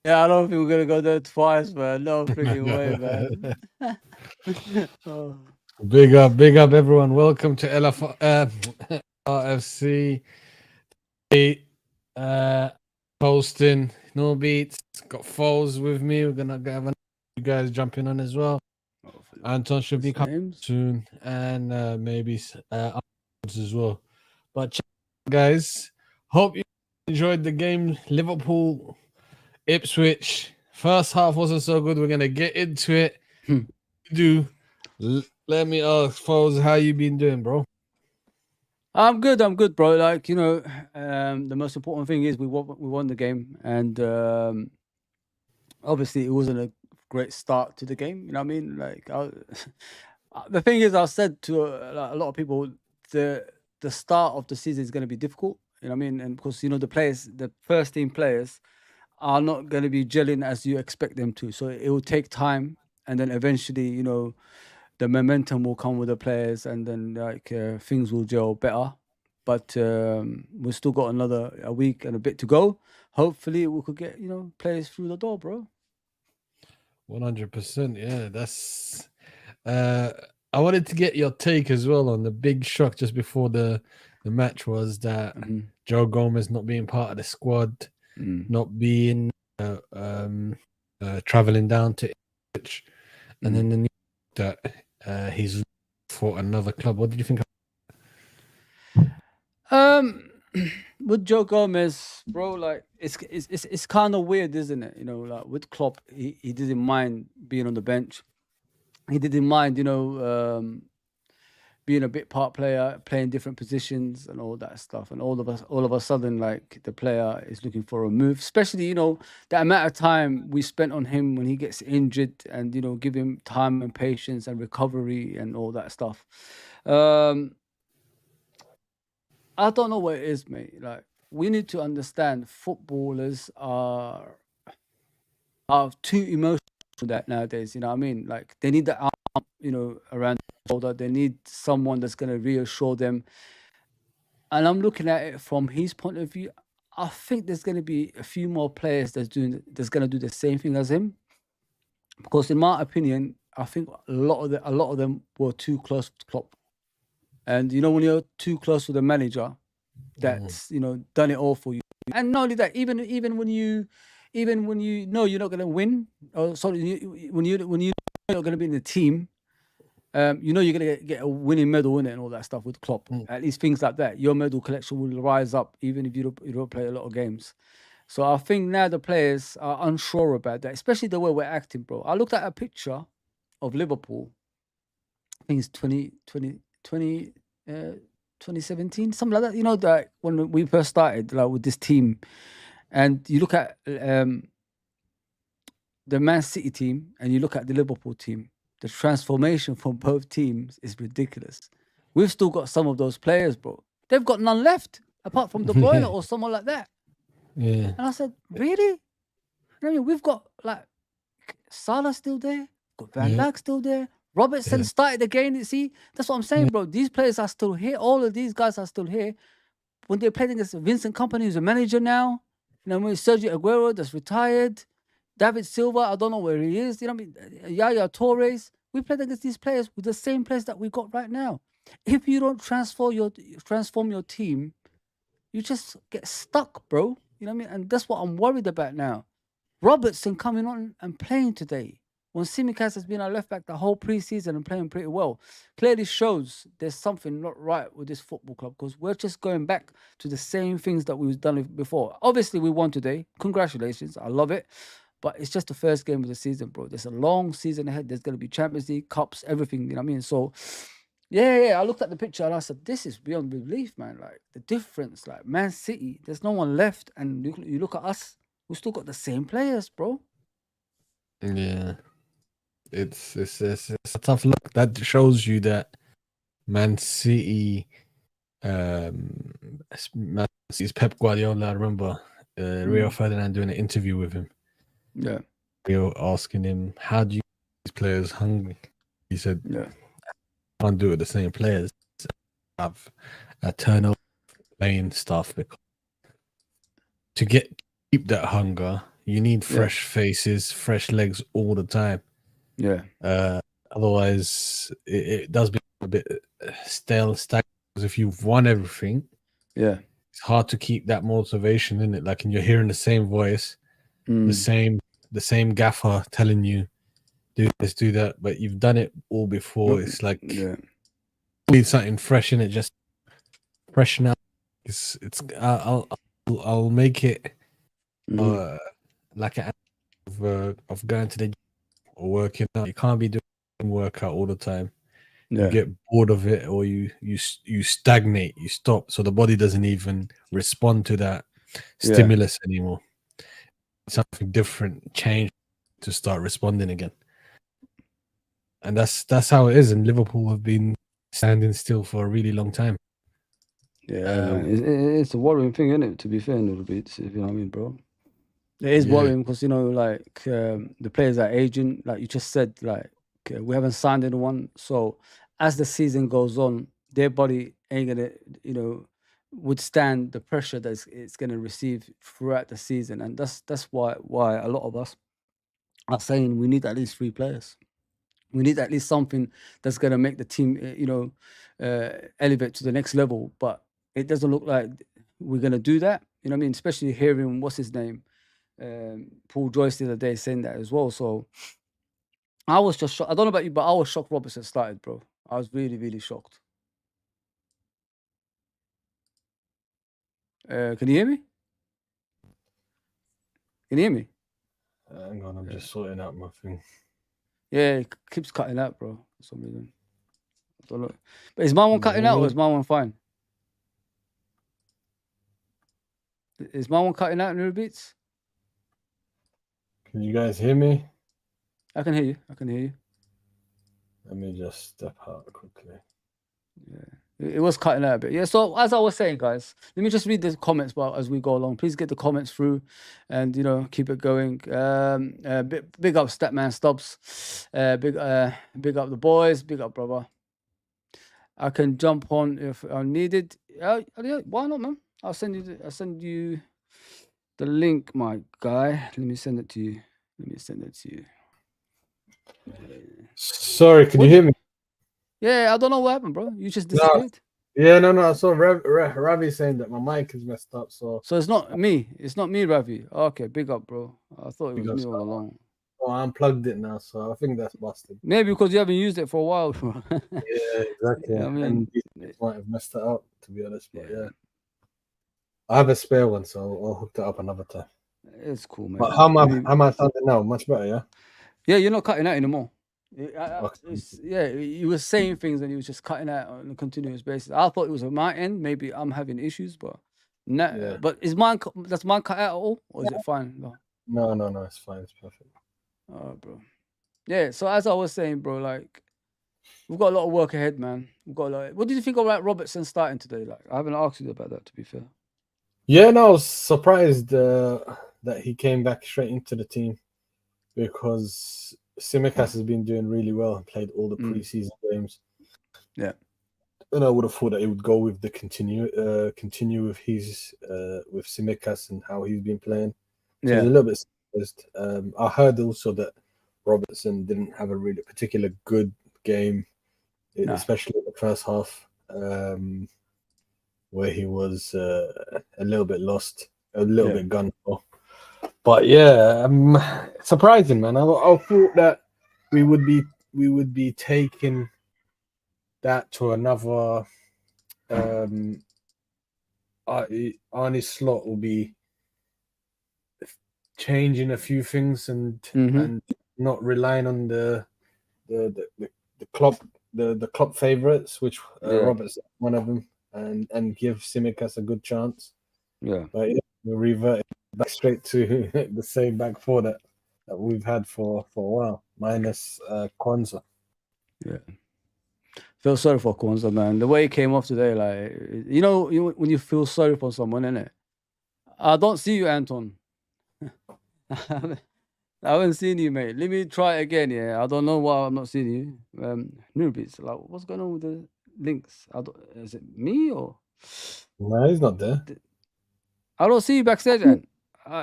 Yeah, I don't think we're gonna go there twice, man. No freaking way, man. Oh, Big up, everyone. Welcome to LRFC. Hey, uh, posting no beats. Got Foles with me. We're gonna have you guys jumping on as well. hopefully. Anton should be What's coming names? soon, and maybe others as well. But guys, hope you enjoyed the game. Liverpool, Ipswich. First half wasn't so good. We're gonna get into it. Do let me ask, Foles, how you been doing, bro? I'm good, bro. Like the most important thing is we won the game, and obviously it wasn't a great start to the game. You know what I mean? Like the thing is, I said to like, a lot of people, the the start of the season is going to be difficult. You know what I mean? And because the players, the first team players, are not going to be gelling as you expect them to. So it will take time, and then eventually, the momentum will come with the players, and then like things will gel better. But we've still got another a week and a bit to go. Hopefully, we could get players through the door, bro. 100%. Yeah, that's. Uh, I wanted to get your take as well on the big shock just before the match was that Mhm. Joe Gomez not being part of the squad, Mm. not being traveling down to Ipswich, and Mm. then the news that he's for another club. What did you think? Um, with Joe Gomez, bro, like it's kind of weird, isn't it? Like with Klopp, he didn't mind being on the bench. He didn't mind, being a bit part player, playing different positions and all that stuff. And all of a sudden, like the player is looking for a move, especially the amount of time we spent on him when he gets injured, and give him time and patience and recovery and all that stuff. Um, I don't know what it is, mate. Like we need to understand footballers are too emotional for that nowadays. You know what I mean? Like they need the arm, around the shoulder. They need someone that's gonna reassure them. And I'm looking at it from his point of view. I think there's gonna be a few more players that's gonna do the same thing as him. Because in my opinion, I think a lot of them were too close to Klopp. And when you're too close to the manager, Mm. that's done it all for you. And not only that, even when you know you're not going to win, or sorry, when you know you're not going to be in the team, you're going to get a winning medal in it and all that stuff with Klopp. Mm. At least things like that, your medal collection will rise up even if you don't play a lot of games. So I think now the players are unsure about that, especially the way we're acting, bro. I looked at a picture of Liverpool. I think it's 2017, something like that. That when we first started, like with this team, and you look at the Man City team and you look at the Liverpool team, the transformation from both teams is ridiculous. We've still got some of those players, bro. They've got none left apart from De Bruyne Yeah, or someone like that. yeah, And I said, really? I mean, we've got like Salah still there, got Van yeah, Dijk still there. Robertson yeah. started again. You see, that's what I'm saying, Yeah. bro. These players are still here. All of these guys are still here. When they played against Vincent Company, who's a manager now, when Sergio Aguero that's retired, David Silva, I don't know where he is. You know what I mean? Yaya Torres. We played against these players with the same players that we got right now. If you don't transform your team, you just get stuck, bro. You know what I mean? And that's what I'm worried about now. Robertson coming on and playing today when Simicast has been our left back the whole preseason and playing pretty well, clearly shows there's something not right with this football club, because we're just going back to the same things that we've done before. Obviously, we won today. Congratulations. I love it. But it's just the first game of the season, bro. There's a long season ahead. There's going to be Champions League, Cups, everything. You know what I mean? So, yeah. I looked at the picture and I said, this is beyond belief, man. Like, the difference, like, Man City, there's no one left. And you look at us, we still got the same players, bro. Yeah. It's a tough look. That shows you that Man City, Man City's Pep Guardiola. I remember Rio Mm, Ferdinand doing an interview with him. yeah, Rio asking him, "How do you keep these players hungry?" He said, yeah. "Can't do it with the same players. Have a turnover playing stuff because to keep that hunger, You need Yeah. fresh faces, fresh legs all the time. Yeah. Otherwise, it does become a bit stale, stagnant. Because if you've won everything, Yeah. it's hard to keep that motivation in it. Like, and you're hearing the same voice, the Mm. same gaffer telling you do this, do that, but you've done it all before. It's like Yeah. you need something fresh in it, just freshen out. It's I'll make it Mm. like an of going to the gym or working out. You can't be doing workout all the time. You Yeah. get bored of it, or you stagnate, you stop, so the body doesn't even respond to that Yeah. stimulus anymore. Something different, change to start responding again. And that's how it is. And Liverpool have been standing still for a really long time. Yeah, man. It's a worrying thing, isn't it? To be fair, a little bit, if you know what I mean, bro. It is Yeah, worrying because like the players are aging. Like you just said, like we haven't signed anyone. So as the season goes on, their body ain't gonna, withstand the pressure that it's gonna receive throughout the season, and that's why a lot of us are saying we need at least 3 players. We need at least something that's gonna make the team, elevate to the next level. But it doesn't look like we're gonna do that. You know what I mean? Especially hearing what's his name, Paul Joyce the other day saying that as well. So I was just shocked. I don't know about you, but I was shocked Robertson started, bro. I was really, really shocked. Can you hear me? Can you hear me? hang on, I'm Yeah. just sorting out my thing. Yeah, it keeps cutting out, bro, for some reason. I don't know. But is my one Can you cutting hear out or me? is my one fine? Is my one cutting out in the beats? Can you guys hear me? I can hear you. I can hear you. Let me just step out quickly. Yeah. It was cutting out a bit. Yeah. So as I was saying, guys, let me just read the comments as we go along. Please get the comments through, and keep it going. Big up Statman Stubbs. Big up the boys. Big up brother. I can jump on if I'm needed. Yeah, why not, man? I'll send you the link, my guy. Let me send it to you. Let me send it to you. Sorry, can you hear me? Yeah, I don't know what happened, bro. You just No, disappeared. yeah, no. I saw Ravi saying that my mic is messed up, so So it's not me. It's not me, Ravi. Okay, big up, bro. I thought it you was go. me all along. Oh, I unplugged it now, so I think that's busted. Maybe because you haven't used it for a while, bro. Yeah, exactly. I mean, And these things might have messed it up, to be honest. But yeah, yeah, I have a spare one, so I'll hook that up another time. it's cool, mate. But how am I? Maybe, How am I sounding now? Much better, yeah. yeah, you're not cutting out anymore. Okay. Yeah, you were saying things and you was just cutting out on a continuous basis. I thought it was on my end. Maybe I'm having issues, but no. Yeah. But does mine cut out at all, or is it fine? No. No. It's fine. It's perfect. All right, bro. Yeah. So as I was saying, bro, like we've got a lot of work ahead, man. We've got a lot. What did you think about Robertson starting today? Like I haven't asked you about that, to be fair. Yeah, no, I was surprised that he came back straight into the team because Simicast has been doing really well and played all the preseason games. Yeah. And I would have thought that he would go with the continue with his with Simicast and how he's been playing. So I was a little bit surprised. I heard also that Robertson didn't have a really particular good game, especially in the first half, where he was a little bit lost, a little bit gun for. But yeah, surprising, man. I thought that we would be taking that to another. Arnie's slot will be changing a few things and not relying on the club favorites, which Robert's one of them, and give Simicast a good chance. Yeah. But yeah, we're reverting back straight to the same back four that we've had for a while, minus Kwanzaa. Yeah. Feel sorry for Kwanzaa, man. The way he came off today, like when you feel sorry for someone, innit? I don't see you, Anton. I haven't seen you, mate. Let me try it again. Yeah, I don't know why I'm not seeing you. Newbies, like, what's going on with the links? Is it me or? No, he's not there. I don't see you backstage, and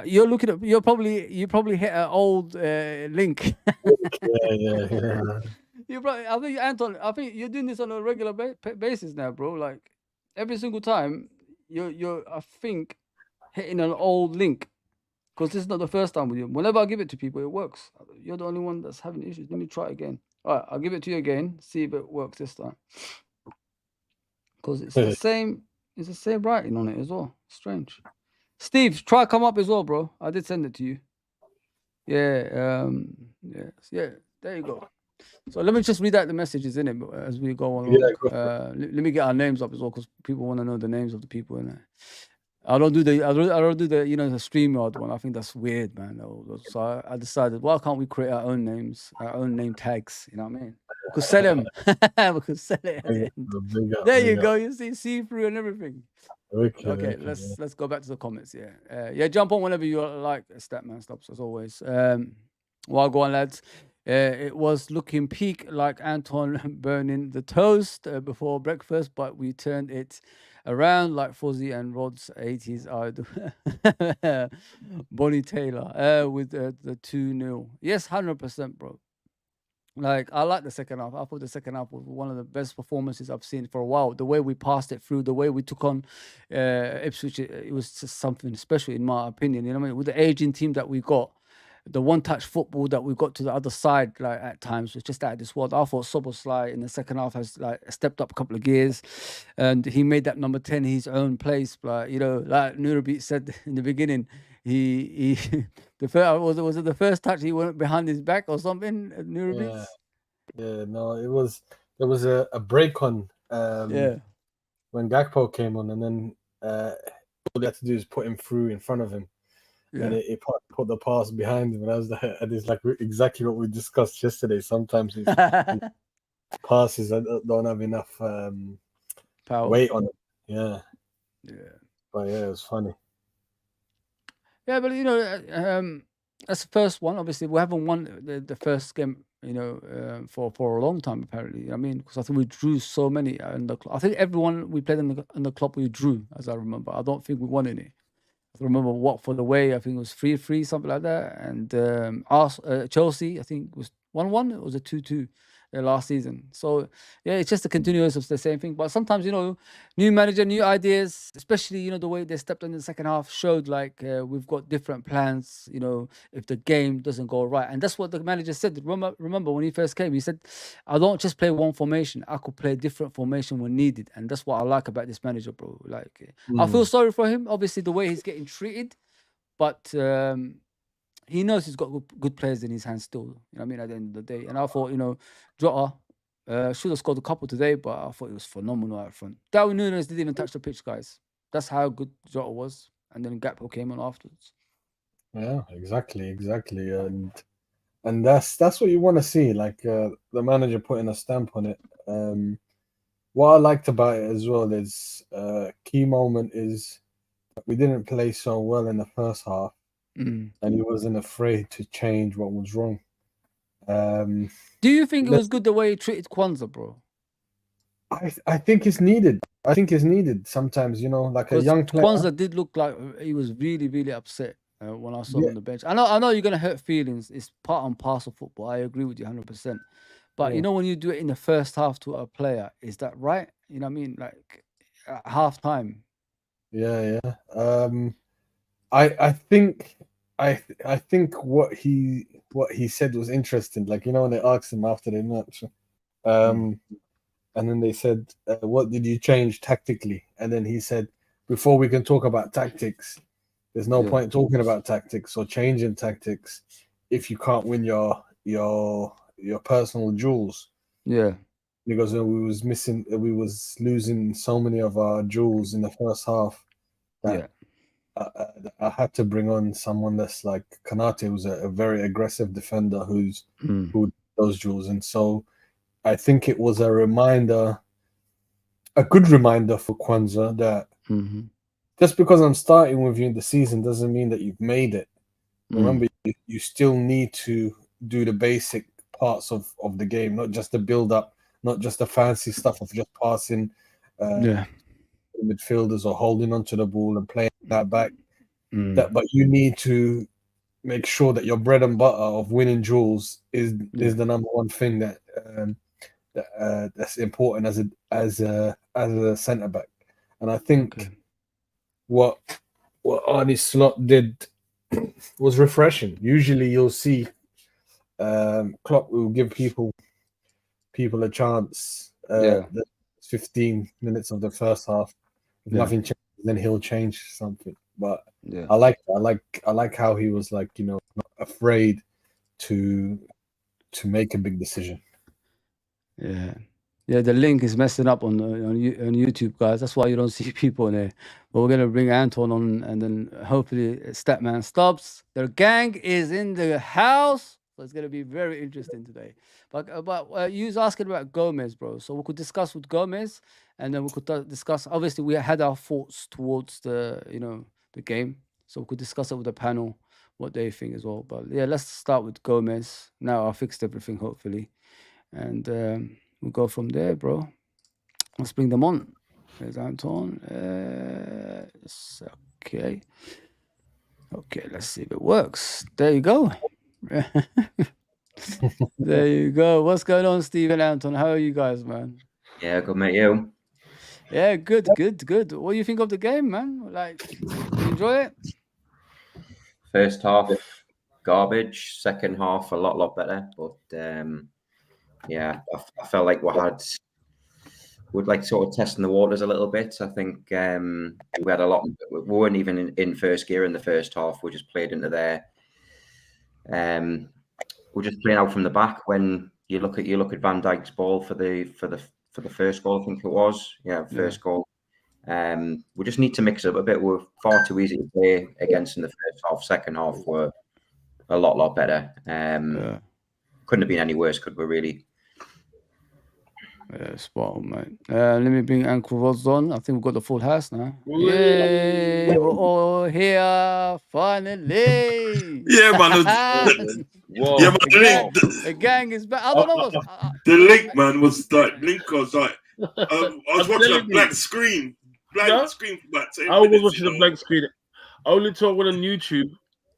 You're looking at. You probably hit an old link. Yeah. You probably. I think Anton. I think you're doing this on a regular basis now, bro. Like every single time, you're. I think hitting an old link because this is not the first time with you. Whenever I give it to people, it works. You're the only one that's having issues. Let me try it again. All right, I'll give it to you again. See if it works this time. Because it's the same. It's the same writing on it as well. Strange. Steve, try come up as well, bro. I did send it to you. Yeah. Yeah. There you go. So let me just read out the messages in it as we go along. Yeah, go Let me get our names up as well because people want to know the names of the people in it. I don't do the the StreamYard one. I think that's weird, man. So I decided, why can't we create our own names, our own name tags? You know what I mean? We could sell them. We could sell it at the end. There you go. You see through and everything. Okay, let's go back to the comments. Yeah, jump on whenever you like. Statman stops as always. Well, go on, lads. It was looking peak like Anton burning the toast before breakfast, but we turned it around like Fuzzy and Rod's 80s idol, Bonnie Taylor, with the 2-0. Yes, 100%, bro. Like, I like the second half. I thought the second half was one of the best performances I've seen for a while. The way we passed it through, the way we took on Ipswich, it was just something special, in my opinion. You know what I mean? With the aging team that we got, the one-touch football that we got to the other side, like at times, was just out of this world. I thought Soboslai in the second half has like stepped up a couple of gears, and he made that number 10 his own place. But like Nurabit said in the beginning, he the first was it the first touch he went behind his back or something? Nurabit. Yeah. No, there was a break on when Gakpo came on, and then all they had to do is put him through in front of him. Yeah. And it put the pass behind him, and I was like, and it's like exactly what we discussed yesterday. Sometimes his passes don't have enough power, weight on it. Yeah. But yeah, it was funny. Yeah, but that's the first one. Obviously, we haven't won the first game, for a long time. Apparently, I mean, because I think we drew so many in the club. I think everyone we played in the club we drew, as I remember. I don't think we won any. I remember Watford away, I think it was 3-3, something like that. And Chelsea, I think it was 1-1. It was a 2-2 last season. So yeah, it's just a continuous of the same thing. But sometimes, new manager, new ideas, especially, the way they stepped in the second half showed like we've got different plans, if the game doesn't go right. And that's what the manager said. Remember when he first came, he said, I don't just play one formation. I could play different formation when needed. And that's what I like about this manager, bro. Like, I feel sorry for him, obviously, the way he's getting treated. But he knows he's got good players in his hands still. You know what I mean? At the end of the day, and I thought, Jota should have scored a couple today, but I thought it was phenomenal out front. Darwin Núñez didn't even touch the pitch, guys. That's how good Jota was, and then Gakpo came on afterwards. Yeah, exactly, and that's what you want to see, like the manager putting a stamp on it. What I liked about it as well is key moment is we didn't play so well in the first half. And he wasn't afraid to change what was wrong. Do you think it was good the way he treated Kwanzaa, bro? I think it's needed. I think it's needed sometimes, like a young player. Kwanzaa did look like he was really, really upset when I saw him on the bench. I know you're gonna hurt feelings. It's part and parcel of football. I agree with you 100%. But when you do it in the first half to a player, is that right? You know what I mean? Like at half time. Yeah. I think what he said was interesting. Like, when they asked him after the match, and then they said, "What did you change tactically?" And then he said, "Before we can talk about tactics, there's no point talking about tactics or changing tactics if you can't win your personal duels." Yeah. Because we was losing so many of our duels in the first half that I had to bring on someone that's like Kanate, who's a very aggressive defender who those duels. And so I think it was a good reminder for Kwanzaa that just because I'm starting with you in the season doesn't mean that you've made it. Remember, you still need to do the basic parts of the game, not just the build up, not just the fancy stuff of just passing midfielders or holding onto the ball and playing that back. but you need to make sure that your bread and butter of winning duels is the number one thing that's important as a centre back. And I think what Arne Slot did was refreshing. Usually, you'll see Klopp will give people a chance. The 15 minutes of the first half. If nothing changes, then he'll change something. But I like how he was like, not afraid to make a big decision. Yeah, the link is messing up on YouTube, guys. That's why you don't see people in there. But we're gonna bring Anton on, and then hopefully Statman stops. The gang is in the house, so it's gonna be very interesting today. But you was asking about Gomez, bro. So we could discuss with Gomez, and then we could discuss. Obviously, we had our thoughts towards the game, so we could discuss it with the panel what they think as well. But yeah, let's start with Gomez. Now I fixed everything, hopefully, and we'll go from there, bro. Let's bring them on. There's Anton. Okay. Okay, let's see if it works. There you go. There you go. What's going on, Steve and Anton? How are you guys, man? Yeah, good, mate. You? Yeah, good. What do you think of the game, man? Like, you enjoy it? First half, garbage. Second half, a lot better. But yeah, I felt like we'd like sort of testing the waters a little bit. I think we had a lot. We weren't even in first gear in the first half. We just played into there. We're just playing out from the back. When you look at Van Dijk's ball for the first goal, I think it was. Yeah, first goal. We just need to mix it up a bit. We're far too easy to play against in the first half. Second half, we're a lot better. Couldn't have been any worse, could we, really? Yeah, spot on, mate. Let me bring Uncle Rods on. I think we've got the full house now. Yay! We're all here, finally! Yeah, man. Yeah, man. The gang is back. I don't know what's... The link, man, was like... Link was like... I was watching a blank screen. Blank screen for about 10 minutes. I was watching a blank screen. Only until I went on YouTube.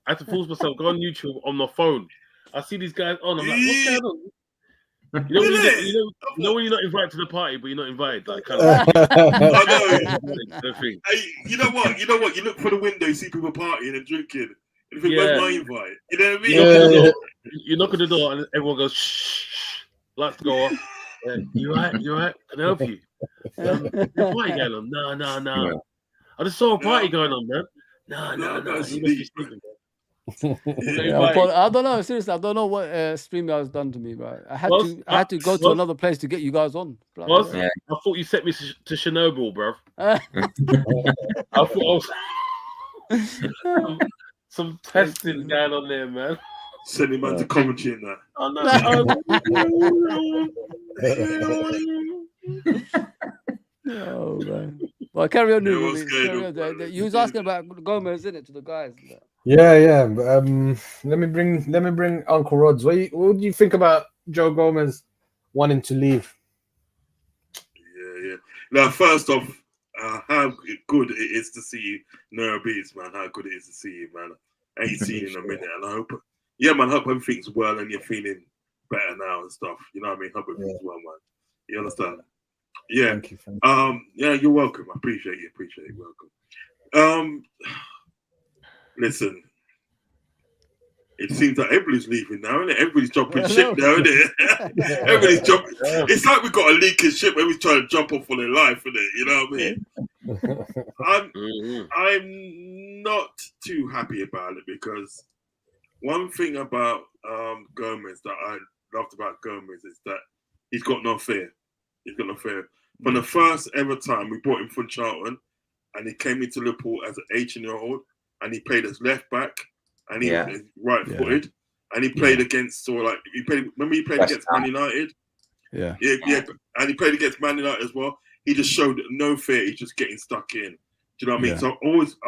I had to force myself go on YouTube on my phone. I see these guys on. I'm like, what's going on? You know when you're not invited to the party, but you're not invited. Like, kind of. I know. Hey, you know what? You look for the window, you see people partying and drinking. And you think, where's my invite? You know what I mean? You knock on the door and everyone goes, shh, lights go off. Yeah, you right? Can I help you? There's a party going on. No. I just saw a party going on, man. No. I don't know. Seriously, I don't know what StreamYard has done to me, but I had to go to another place to get you guys on. I thought you sent me to Chernobyl, bro. I thought some testing going on there, man. Send him out to Coventry and that. Oh man. Well, carry on. You was asking about Gomez, isn't it, to the guys? Yeah. Let me bring Uncle Rods. What do you think about Joe Gomez wanting to leave? Yeah. Now, first off, how good it is to see you, Nora Beats, man. How good it is to see you, man. I ain't seen you in a minute, and I hope everything's well and you're feeling better now and stuff. You know what I mean? Hope everything's well, man. You understand? Yeah. Thank you. Yeah, you're welcome. I appreciate you. Welcome. Listen, it seems like everybody's leaving now, isn't it? Everybody's jumping ship now, isn't it? Everybody's jumping. It's like we've got a leaking ship. Everybody's trying to jump off for their life, isn't it? You know what I mean? I'm not too happy about it because one thing about Gomez that I loved about Gomez is that he's got no fear. From the first ever time we brought him from Charlton and he came into Liverpool as an 18-year-old and he played as left back and he was right-footed and he played against remember he played against Man United? Yeah, and he played against Man United as well. He just showed no fear. He's just getting stuck in. Do you know what I mean? So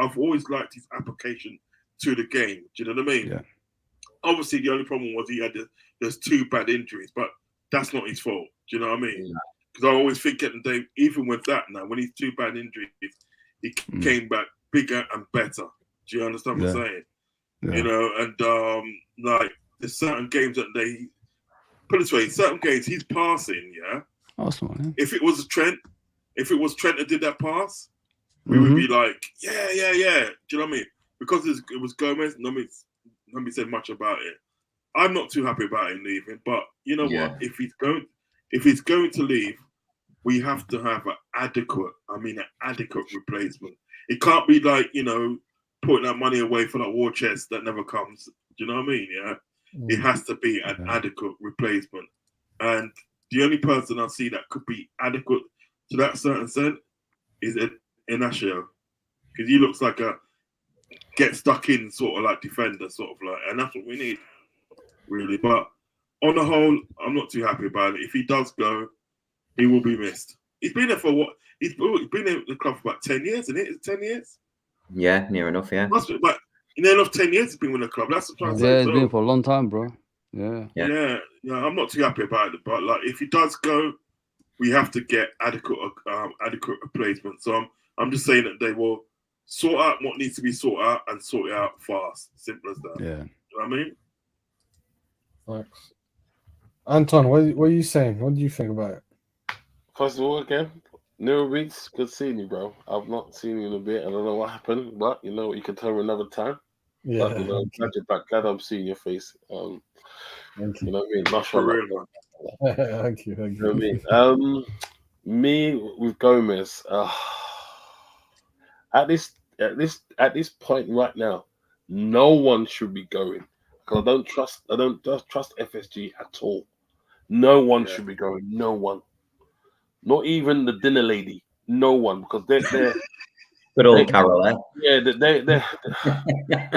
I've always liked his application to the game. Do you know what I mean? Yeah. Obviously, the only problem was he had those 2 bad injuries, but that's not his fault. Do you know what I mean? Because I always think at the day, even with that now, when he's 2 bad injuries, he came back bigger and better. Do you understand what I'm saying? Yeah. You know, and like there's certain games that they put it this way, certain games he's passing, yeah. Awesome, yeah. If it was Trent that did that pass, we would be like, yeah. Do you know what I mean? Because it was Gomez, nobody said much about it. I'm not too happy about him leaving, but you know what? If he's going to leave, we have to have an adequate replacement. It can't be like, you know, putting that money away for that war chest that never comes. Do you know what I mean? Yeah. It has to be an adequate replacement. And the only person I see that could be adequate to that certain extent is Inacio. Because he looks like a get stuck in sort of like defender, sort of like, and that's what we need, really. But on the whole, I'm not too happy about it. If he does go, he will be missed. He's been there for what? He's been in the club for about 10 years, isn't it? 10 years? Yeah, near enough, yeah. Must be like near enough 10 years he's been with the club. That's what I'm trying to say. Yeah, it's been for a long time, bro. Yeah. I'm not too happy about it. But like if he does go, we have to get adequate replacement. So I'm just saying that they will sort out what needs to be sorted out and sort it out fast. Simple as that. Yeah. You know what I mean? Thanks. Anton, what are you saying? What do you think about it? First of all, again, Nero Beats, good seeing you, bro. I've not seen you in a bit. I don't know what happened, but you know, you can tell me another time. Yeah. But, you know, glad you're back. Glad I'm seeing your face. Thank You you. know what I mean? Mashallah. Thank you. You know what I mean? Me with Gomez. At this point right now, no one should be going because I don't trust FSG at all. No one should be going. No one, not even the dinner lady. No one, because they're good old Carol, eh? Yeah, they're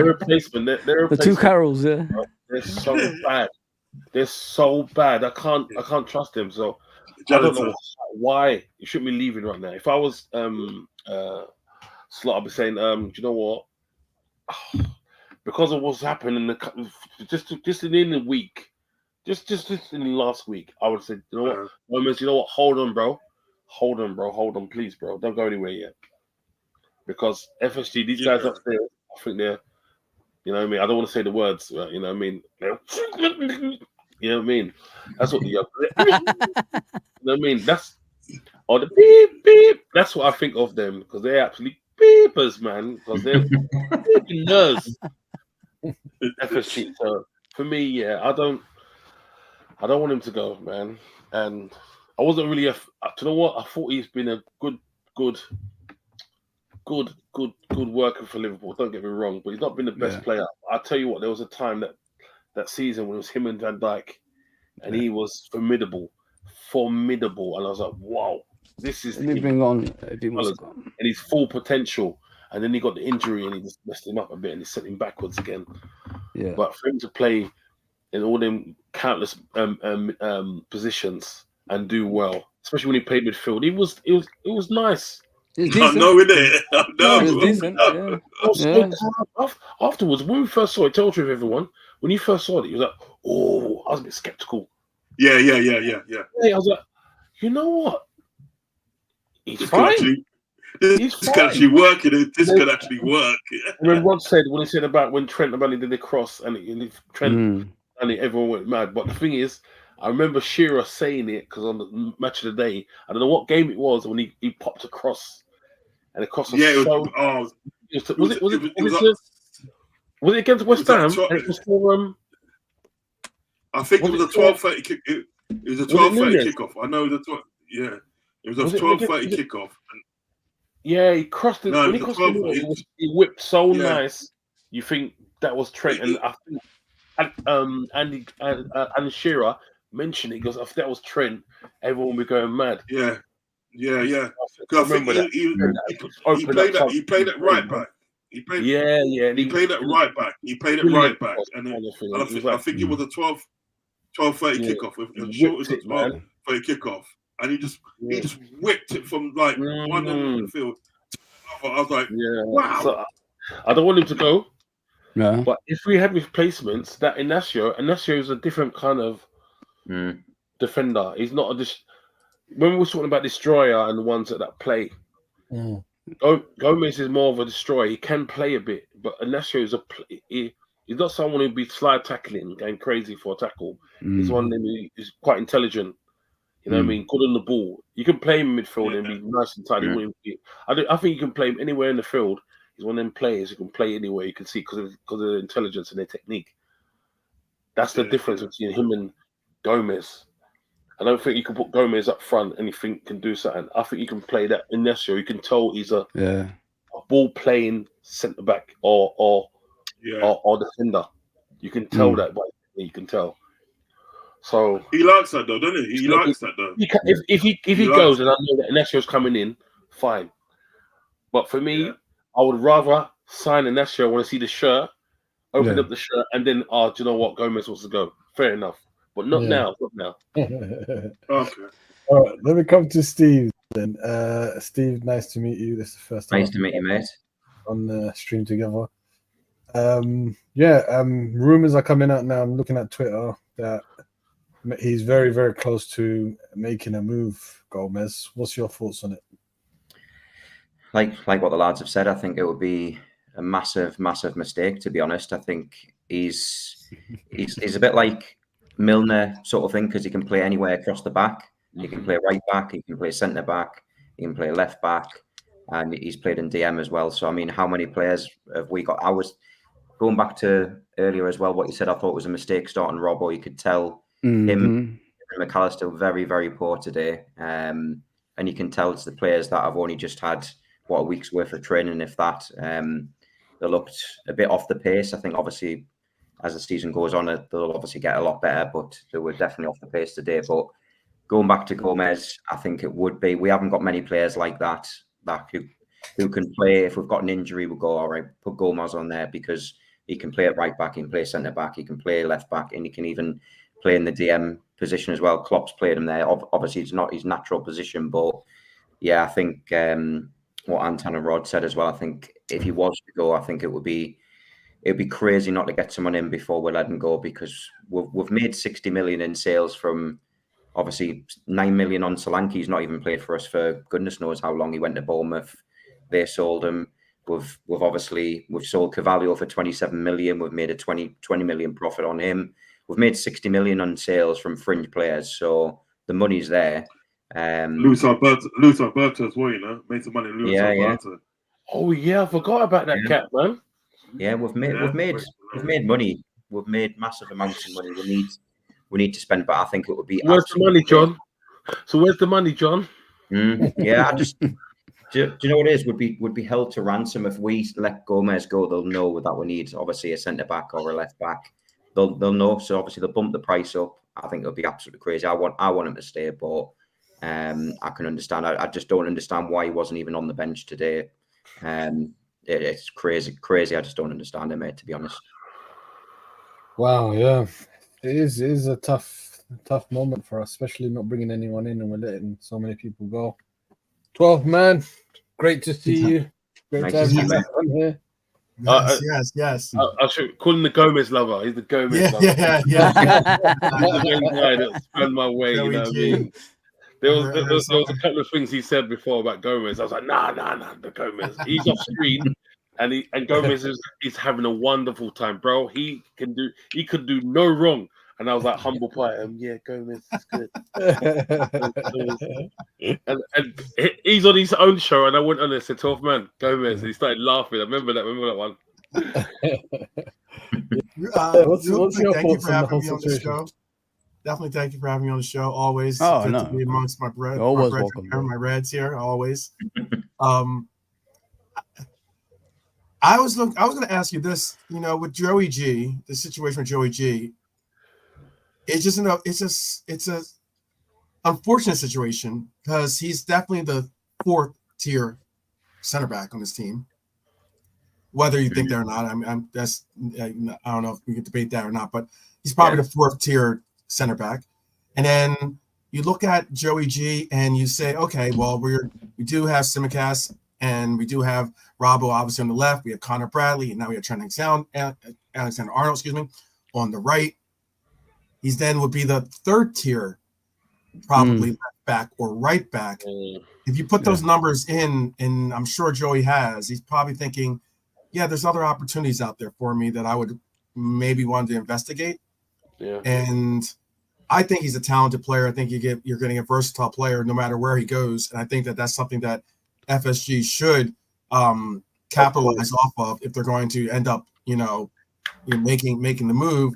replacement. They're The two Carols, yeah. They're so bad. They're so bad. I can't trust them. So I don't know why you shouldn't be leaving right now. If I was Slot, I'd be saying, do you know what? Because of what's happened in the just in the week, just in the last week, I would say, you know what, Gomez, you know what? Hold on, please, bro. Don't go anywhere yet. Because FSG, these guys upstairs, I think they're, you know what I mean? I don't want to say the words, but, you know what I mean? You know what I mean? That's what the you know what I mean? That's or the beep beep. That's what I think of them because they're actually beepers, man. Because they're beeping nerves. FSG. So for me, yeah, I don't want him to go, man. And I wasn't really you know what? I thought he's been a good worker for Liverpool. Don't get me wrong, but he's not been the best player. I'll tell you what, there was a time that season when it was him and Van Dijk, and he was formidable, and I was like, wow, this is Let me bring on and his full potential. And then he got the injury and he just messed him up a bit and he sent him backwards again. Yeah. But for him to play in all them countless positions and do well, especially when he played midfield, it was nice. It's decent. I know it. It was decent. Afterwards, when we first saw it, tell the truth, everyone. When you first saw it, you was like, "Oh," I was a bit skeptical. Yeah. I was like, you know what? He's fine. This can actually work. This could actually work. When Rod said when he said about when Trent Abani did the cross and Trent and everyone went mad. But the thing is, I remember Shearer saying it because on the match of the day, I don't know what game it was when he popped a cross and the cross was was it against West Ham? And it was for I think it was a 12:30 kick. It was a 12:30 kickoff. I know the it was a 12:30 kickoff. Yeah, he crossed it. When he crossed it, he whipped so nice. You think that was Trent, and I think Andy and Shearer mentioned it because if that was Trent, everyone would be going mad. Yeah. Because I remember he played it right back. He played it right back. And I think it was a 12:30 kickoff. It was a 12:30 kickoff. And he just whipped it from like one end of the field. I was like, wow. So, I don't want him to go. Yeah. But if we have replacements, that Inacio is a different kind of defender. He's not when we were talking about Destroyer and the ones that play. Gomez is more of a destroyer. He can play a bit, but Inacio is he's not someone who'd be slide tackling, going crazy for a tackle. He's one of them who's quite intelligent. You know what I mean? Good on the ball. You can play him in midfield and be nice and tight. I think you can play him anywhere in the field. He's one of them players who can play anywhere. You can see because of their intelligence and their technique. That's the difference between him and Gomez. I don't think you can put Gomez up front and you think can do something. I think you can play that Inacio. You can tell he's a ball playing centre back or defender. You can tell that, but you can tell. So he likes that though, doesn't he? He likes that though. If he goes and I know that Inacio's coming in, fine. But for me, I would rather sign Inacio. I want to see the shirt, open up the shirt, and then do you know what? Gomez wants to go. Fair enough. But not now. Not now. Okay. All right. Let me come to Steve then. Steve, nice to meet you. This is the first time. Nice to meet you, mate. On the stream together. Rumors are coming out now. I'm looking at Twitter that he's very, very close to making a move, Gomez. What's your thoughts on it? Like what the lads have said, I think it would be a massive, massive mistake, to be honest. I think he's a bit like Milner sort of thing, because he can play anywhere across the back. He can play right back, he can play centre back, he can play left back, and he's played in DM as well. So, I mean, how many players have we got? I was going back to earlier as well, what you said, I thought was a mistake starting Robbo. You could tell him and McAllister very, very poor today. And you can tell it's the players that have only just had, a week's worth of training, if that. They looked a bit off the pace. I think, obviously, as the season goes on, they'll obviously get a lot better, but they were definitely off the pace today. But going back to Gomez, I think it would be, we haven't got many players like that who can play. If we've got an injury, we'll go, all right, put Gomez on there, because he can play at right back, he can play centre back, he can play left back, and he can even play in the DM position as well. Klopp's played him there. Obviously, it's not his natural position, but yeah, I think what Anton and Rod said as well, I think if he was to go, I think it'd be crazy not to get someone in before we let him go, because we've made 60 million in sales from, obviously 9 million on Solanke. He's not even played for us for goodness knows how long. He went to Bournemouth. They sold him. We've sold Carvalho for 27 million. We've made a 20 million profit on him. We've made 60 million on sales from fringe players. So the money's there. Luis Alberto as well, you know, made some money. Luis Alberto. Yeah. Oh yeah, I forgot about that cat, man. Yeah, we've made money. We've made massive amounts of money. We need to spend, but I think it would be. Where's the money, John? So where's the money, John? Yeah, I just do you know what it is? Would be held to ransom if we let Gomez go. They'll know that we need obviously a centre back or a left back. They'll know. So obviously they'll bump the price up. I think it'll be absolutely crazy. I want him to stay, but I can understand. I just don't understand why he wasn't even on the bench today. It's crazy. I just don't understand it, mate, to be honest. Wow, yeah. It is a tough moment for us, especially not bringing anyone in and we're letting so many people go. 12 man, great to see you. Great to have you back on here. Yes. I should call him the Gomez lover. He's the Gomez lover. Yeah. He's the main guy that's found my way, you know what I mean? There was a couple of things he said before about Gomez. I was like, nah, the Gomez. He's off screen, and Gomez is having a wonderful time, bro. He could do no wrong. And I was like, humble pie. Yeah, Gomez is good. and he's on his own show, and I went on and said, 12 man, Gomez. And he started laughing. I remember that one. What's your thoughts on the whole situation? Definitely thank you for having me on the show. Always good to be amongst my bread. Always my welcome. My Reds here, always. I was going to ask you this. You know, with Joey G, the situation with Joey G, it's a unfortunate situation because he's definitely the 4th tier center back on this team. Whether you think that or not, I don't know if we can debate that or not, but he's probably the 4th tier center back. And then you look at Joey G and you say, okay, well, we do have Simicast and we do have Robbo obviously on the left. We have Connor Bradley, and now we have Trent Alexander-Arnold, on the right. He's then would be the 3rd tier, probably left back or right back, Mm. if you put those numbers in, and I'm sure Joey has, he's probably thinking, yeah, there's other opportunities out there for me that I would maybe want to investigate. Yeah. And I think he's a talented player. I think you're getting a versatile player no matter where he goes. And I think that that's something that FSG should capitalize off of if they're going to end up, making the move.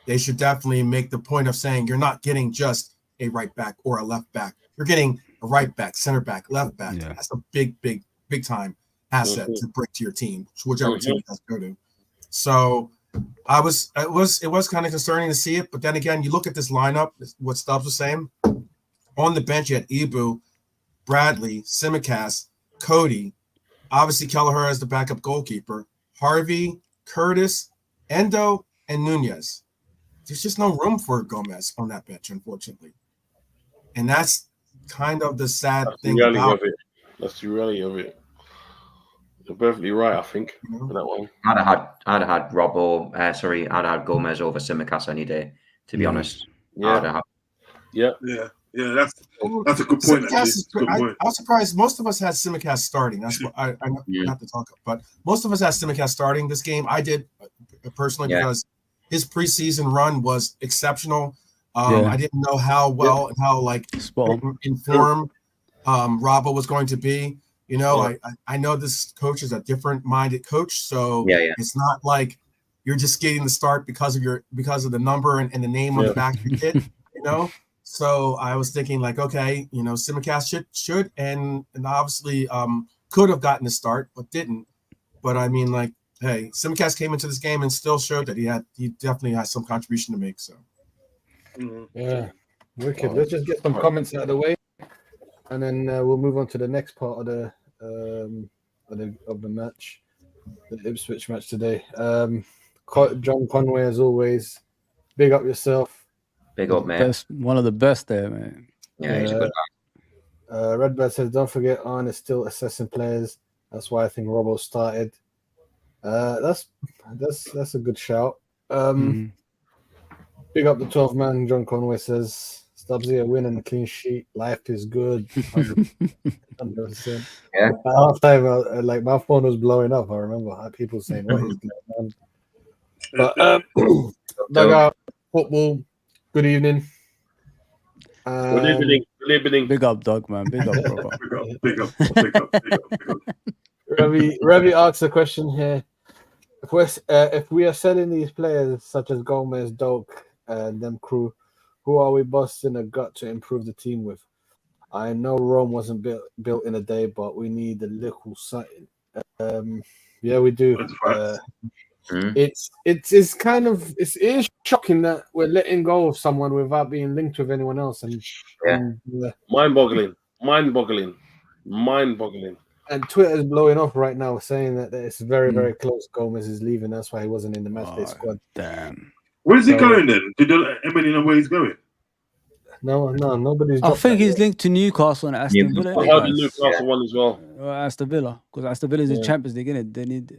They should definitely make the point of saying you're not getting just a right back or a left back. You're getting a right back, center back, left back. Yeah. That's a big time asset to bring to your team, whichever team it does go to. So it was kind of concerning to see it, but then again, you look at this lineup, what Stubbs was saying. On the bench, you had Ibu, Bradley, Simicast, Cody, obviously Kelleher as the backup goalkeeper, Harvey, Curtis, Endo, and Nunez. There's just no room for Gomez on that bench, unfortunately. And that's kind of the sad thing about it. That's the reality of it. You're perfectly right, I think, for that one. I'd have had Gomez over Simicast any day, to be honest. Yeah. Yeah, that's a good point. I was surprised most of us had Simicast starting. That's what I not to talk about, but most of us had Simicast starting this game. I did personally because his preseason run was exceptional. I didn't know how well and how informed Robbo was going to be. I know this coach is a different-minded coach, so it's not like you're just getting the start because of the number and the name on the back of your kit. So I was thinking okay, Simicast should and obviously could have gotten the start, but didn't. But I mean, hey, Simicast came into this game and still showed that he definitely has some contribution to make. So yeah, wicked. Let's just get some comments out of the way, and then we'll move on to the next part of the match, the Ipswich match today. John Conway, as always, big up yourself. Big up, man. One of the best there, man. Yeah, he's a good guy. Redbird says, don't forget, Arne is still assessing players. That's why I think Robbo started. That's a good shout. Big up the 12-man. John Conway says, Stubbsy, a win and a clean sheet. Life is good. 100%. Yeah. At halftime, my phone was blowing up. I remember people saying, what is going on? But dugout football. Good evening. Good evening. Big up, dog, man. Big up, bro. Big up. Ravi asks a question here. If we are selling these players such as Gomez, Doak, and them crew, who are we busting a gut to improve the team with? I know Rome wasn't built in a day, but we need a little something. Yeah, we do. It is shocking that we're letting go of someone without being linked with anyone else, and mind-boggling. And Twitter's blowing off right now, saying that it's very, very close. Gomez is leaving. That's why he wasn't in the matchday squad. Damn. Where's he going then? Did Emily know where he's going? No, nobody's. I think he's linked to Newcastle and Aston Villa. I heard the Newcastle one as well. Aston Villa, because Aston Villa is in Champions League, innit? They need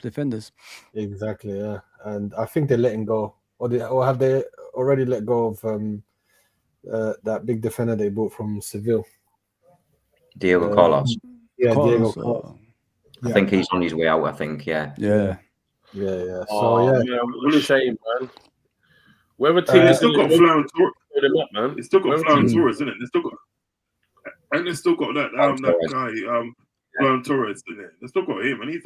defenders. Exactly, yeah. And I think they're letting go, or have they already let go of that big defender they bought from Seville? Diego Carlos. Yeah, Carlos, Diego Carlos. I think he's on his way out. I think, Yeah. So man, what a shame, man. Whoever team it's still got Flower Torres. Man. It's still got Flower Torres, isn't it? They still got that guy, Flower Torres in it. They still got him, and he's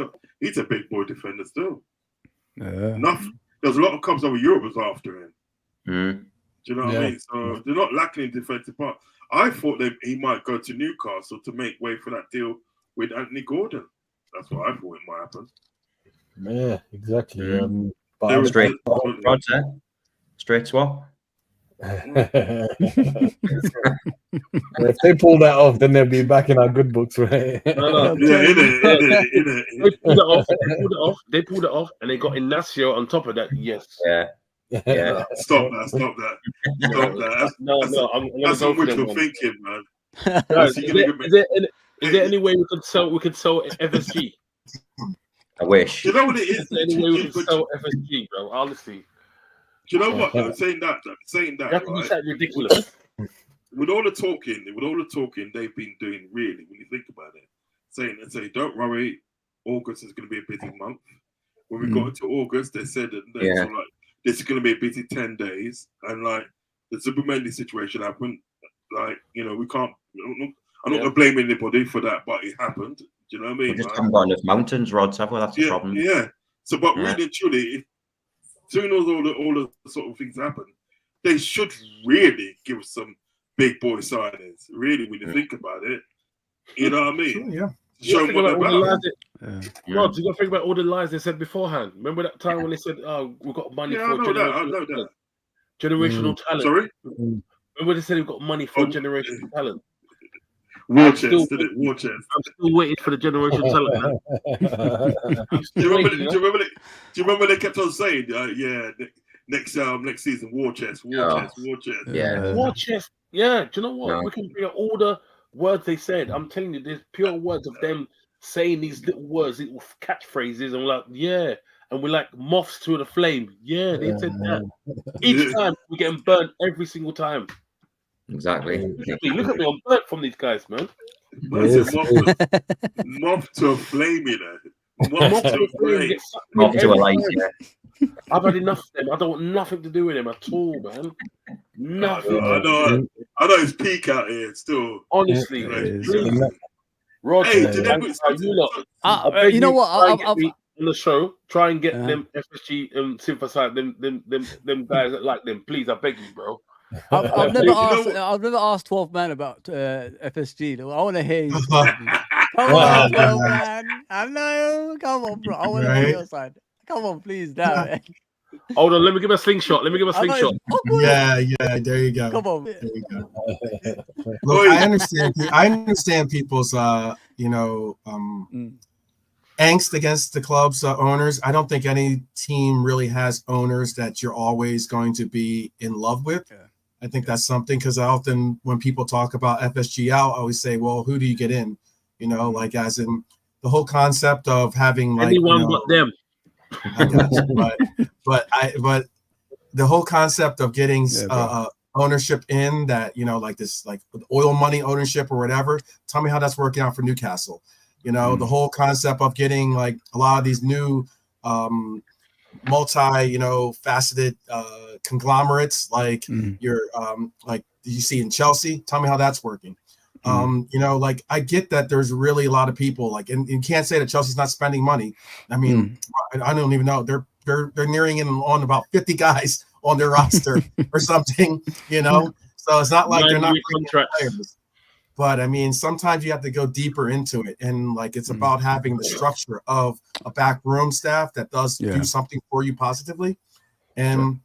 a big boy defender still. Yeah. There's a lot of clubs over Europe was after him. Mm. Do you know what I mean? So they're not lacking in defensive part. I thought he might go to Newcastle to make way for that deal with Anthony Gordon. That's what I thought it might happen. Yeah, exactly. Straight swap. If they pull that off, then they'll be back in our good books, right? No. Yeah, They pulled it off, and they got Ignacio on top of that. Yes. Yeah. Stop that. That's some wishful thinking, man. Guys, is there any way we could sell FSG? I wish. You know what it is? Is there any way we could sell FSG, bro? Honestly. Do you know what? Though? Saying that, That would be ridiculous. with all the talking they've been doing, really, when you think about it, saying, don't worry, August is going to be a busy month. When we got into August, they said that so, like, this is going to be a busy 10 days, and like the Zubimendi situation happened. Like, you know, we can't. I'm not going to blame anybody for that, but it happened. Do you know what I mean? We just haven't got enough mountains rods, have we? That's the problem. Yeah. So, but really and truly, if soon as all the sort of things happen, they should really give us some big boy signings. Really, when you think about it, you know what I mean? Yeah. Show them what they're about. Rod, you got to think about all the lies they said beforehand. Remember that time when they said, "Oh, we've got money for I know that. Generational talent." Sorry. Remember they said we've got money for generational talent. War chest, did it? War chest. I'm still waiting for the generational talent. Do you remember they kept on saying, next season, war chest. Yeah. War chest. Yeah. Do you know what? No. We can bring out all the words they said. I'm telling you, there's pure words of them saying these little words, little catchphrases. I'm like, yeah. And we're like moths to the flame. Yeah, they said that. Each time we're getting burnt every single time. Exactly. Look at me, I'm burnt from these guys, man. Moth to a flame, you know. Moth to a flame. Moth to a light, I've had enough of them. I don't want nothing to do with them at all, man. Nothing. I know it's peak out here still. Honestly, Rod, hey, you know what? On the show, try and get them FSG sympathize them guys that like them. Please, I beg you, bro. I've never asked 12 man about FSG. I want to hear you. Come on, 12 man. I know. Come on, bro. I want to hear your side. Come on, please, now. Hold on, let me give a slingshot. Yeah, there you go. Come on. There you go. Look, I understand people's angst against the club's owners. I don't think any team really has owners that you're always going to be in love with. Yeah. I think that's something, because often when people talk about FSG out, I always say, well, who do you get in? You know, like as in the whole concept of having like anyone but them. I guess, but the whole concept of getting ownership in that, you know, like this, like oil money ownership or whatever. Tell me how that's working out for Newcastle. You know, the whole concept of getting like a lot of these new faceted conglomerates, like your like you see in Chelsea. Tell me how that's working. You know, like I get that there's really a lot of people like, and you can't say that Chelsea's not spending money. I mean, I don't even know. They're nearing in on about 50 guys on their roster or something, you know. So it's not like they're not players. But I mean, sometimes you have to go deeper into it, and like it's about having the structure of a backroom staff that does do something for you positively. And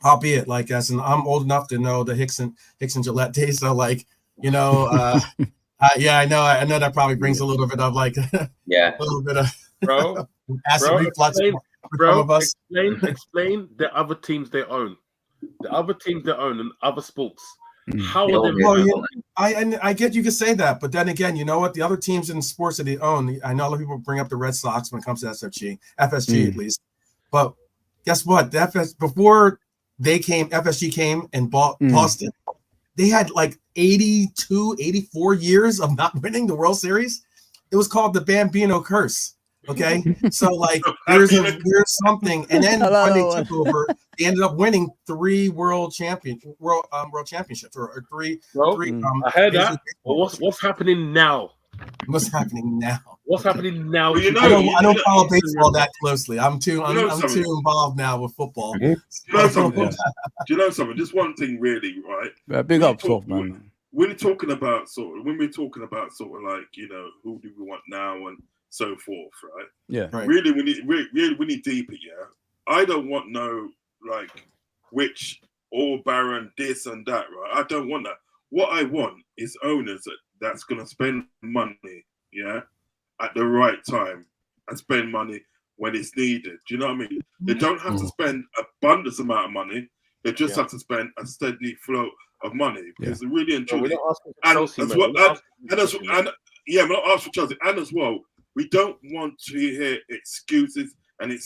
albeit, like I'm old enough to know the Hicks and Gillette days, so like, you know, I know that probably brings a little bit of like a little bit of acid reflux for some of us. Explain the other teams they own, and other sports. How are they? Well, I get you can say that, but then again, you know what? The other teams in sports that they own, I know a lot of people bring up the Red Sox when it comes to FSG at least. But guess what? Before FSG came and bought Boston, they had like 82, 84 years of not winning the World Series. It was called the Bambino curse. Okay, so like there's something, and then when they took over, they ended up winning 3 world championships or three. I heard that. Well, what's happening now? What's happening now? What's happening now? Well, I don't follow baseball that closely. I'm too involved now with football. Do you know something? Just one thing, really, right? Big up, man. When we're talking about sort of like, you know, who do we want now and so forth, right? Yeah. Right. Really, we need deeper. Yeah, I don't want no like which or Baron this and that, right? I don't want that. What I want is owners that's gonna spend money, at the right time and spend money when it's needed. Do you know what I mean? They don't have to spend abundance amount of money. They just have to spend a steady flow of money because they're really and truly. We're not asking for Chelsea, and as well. We don't want to hear excuses every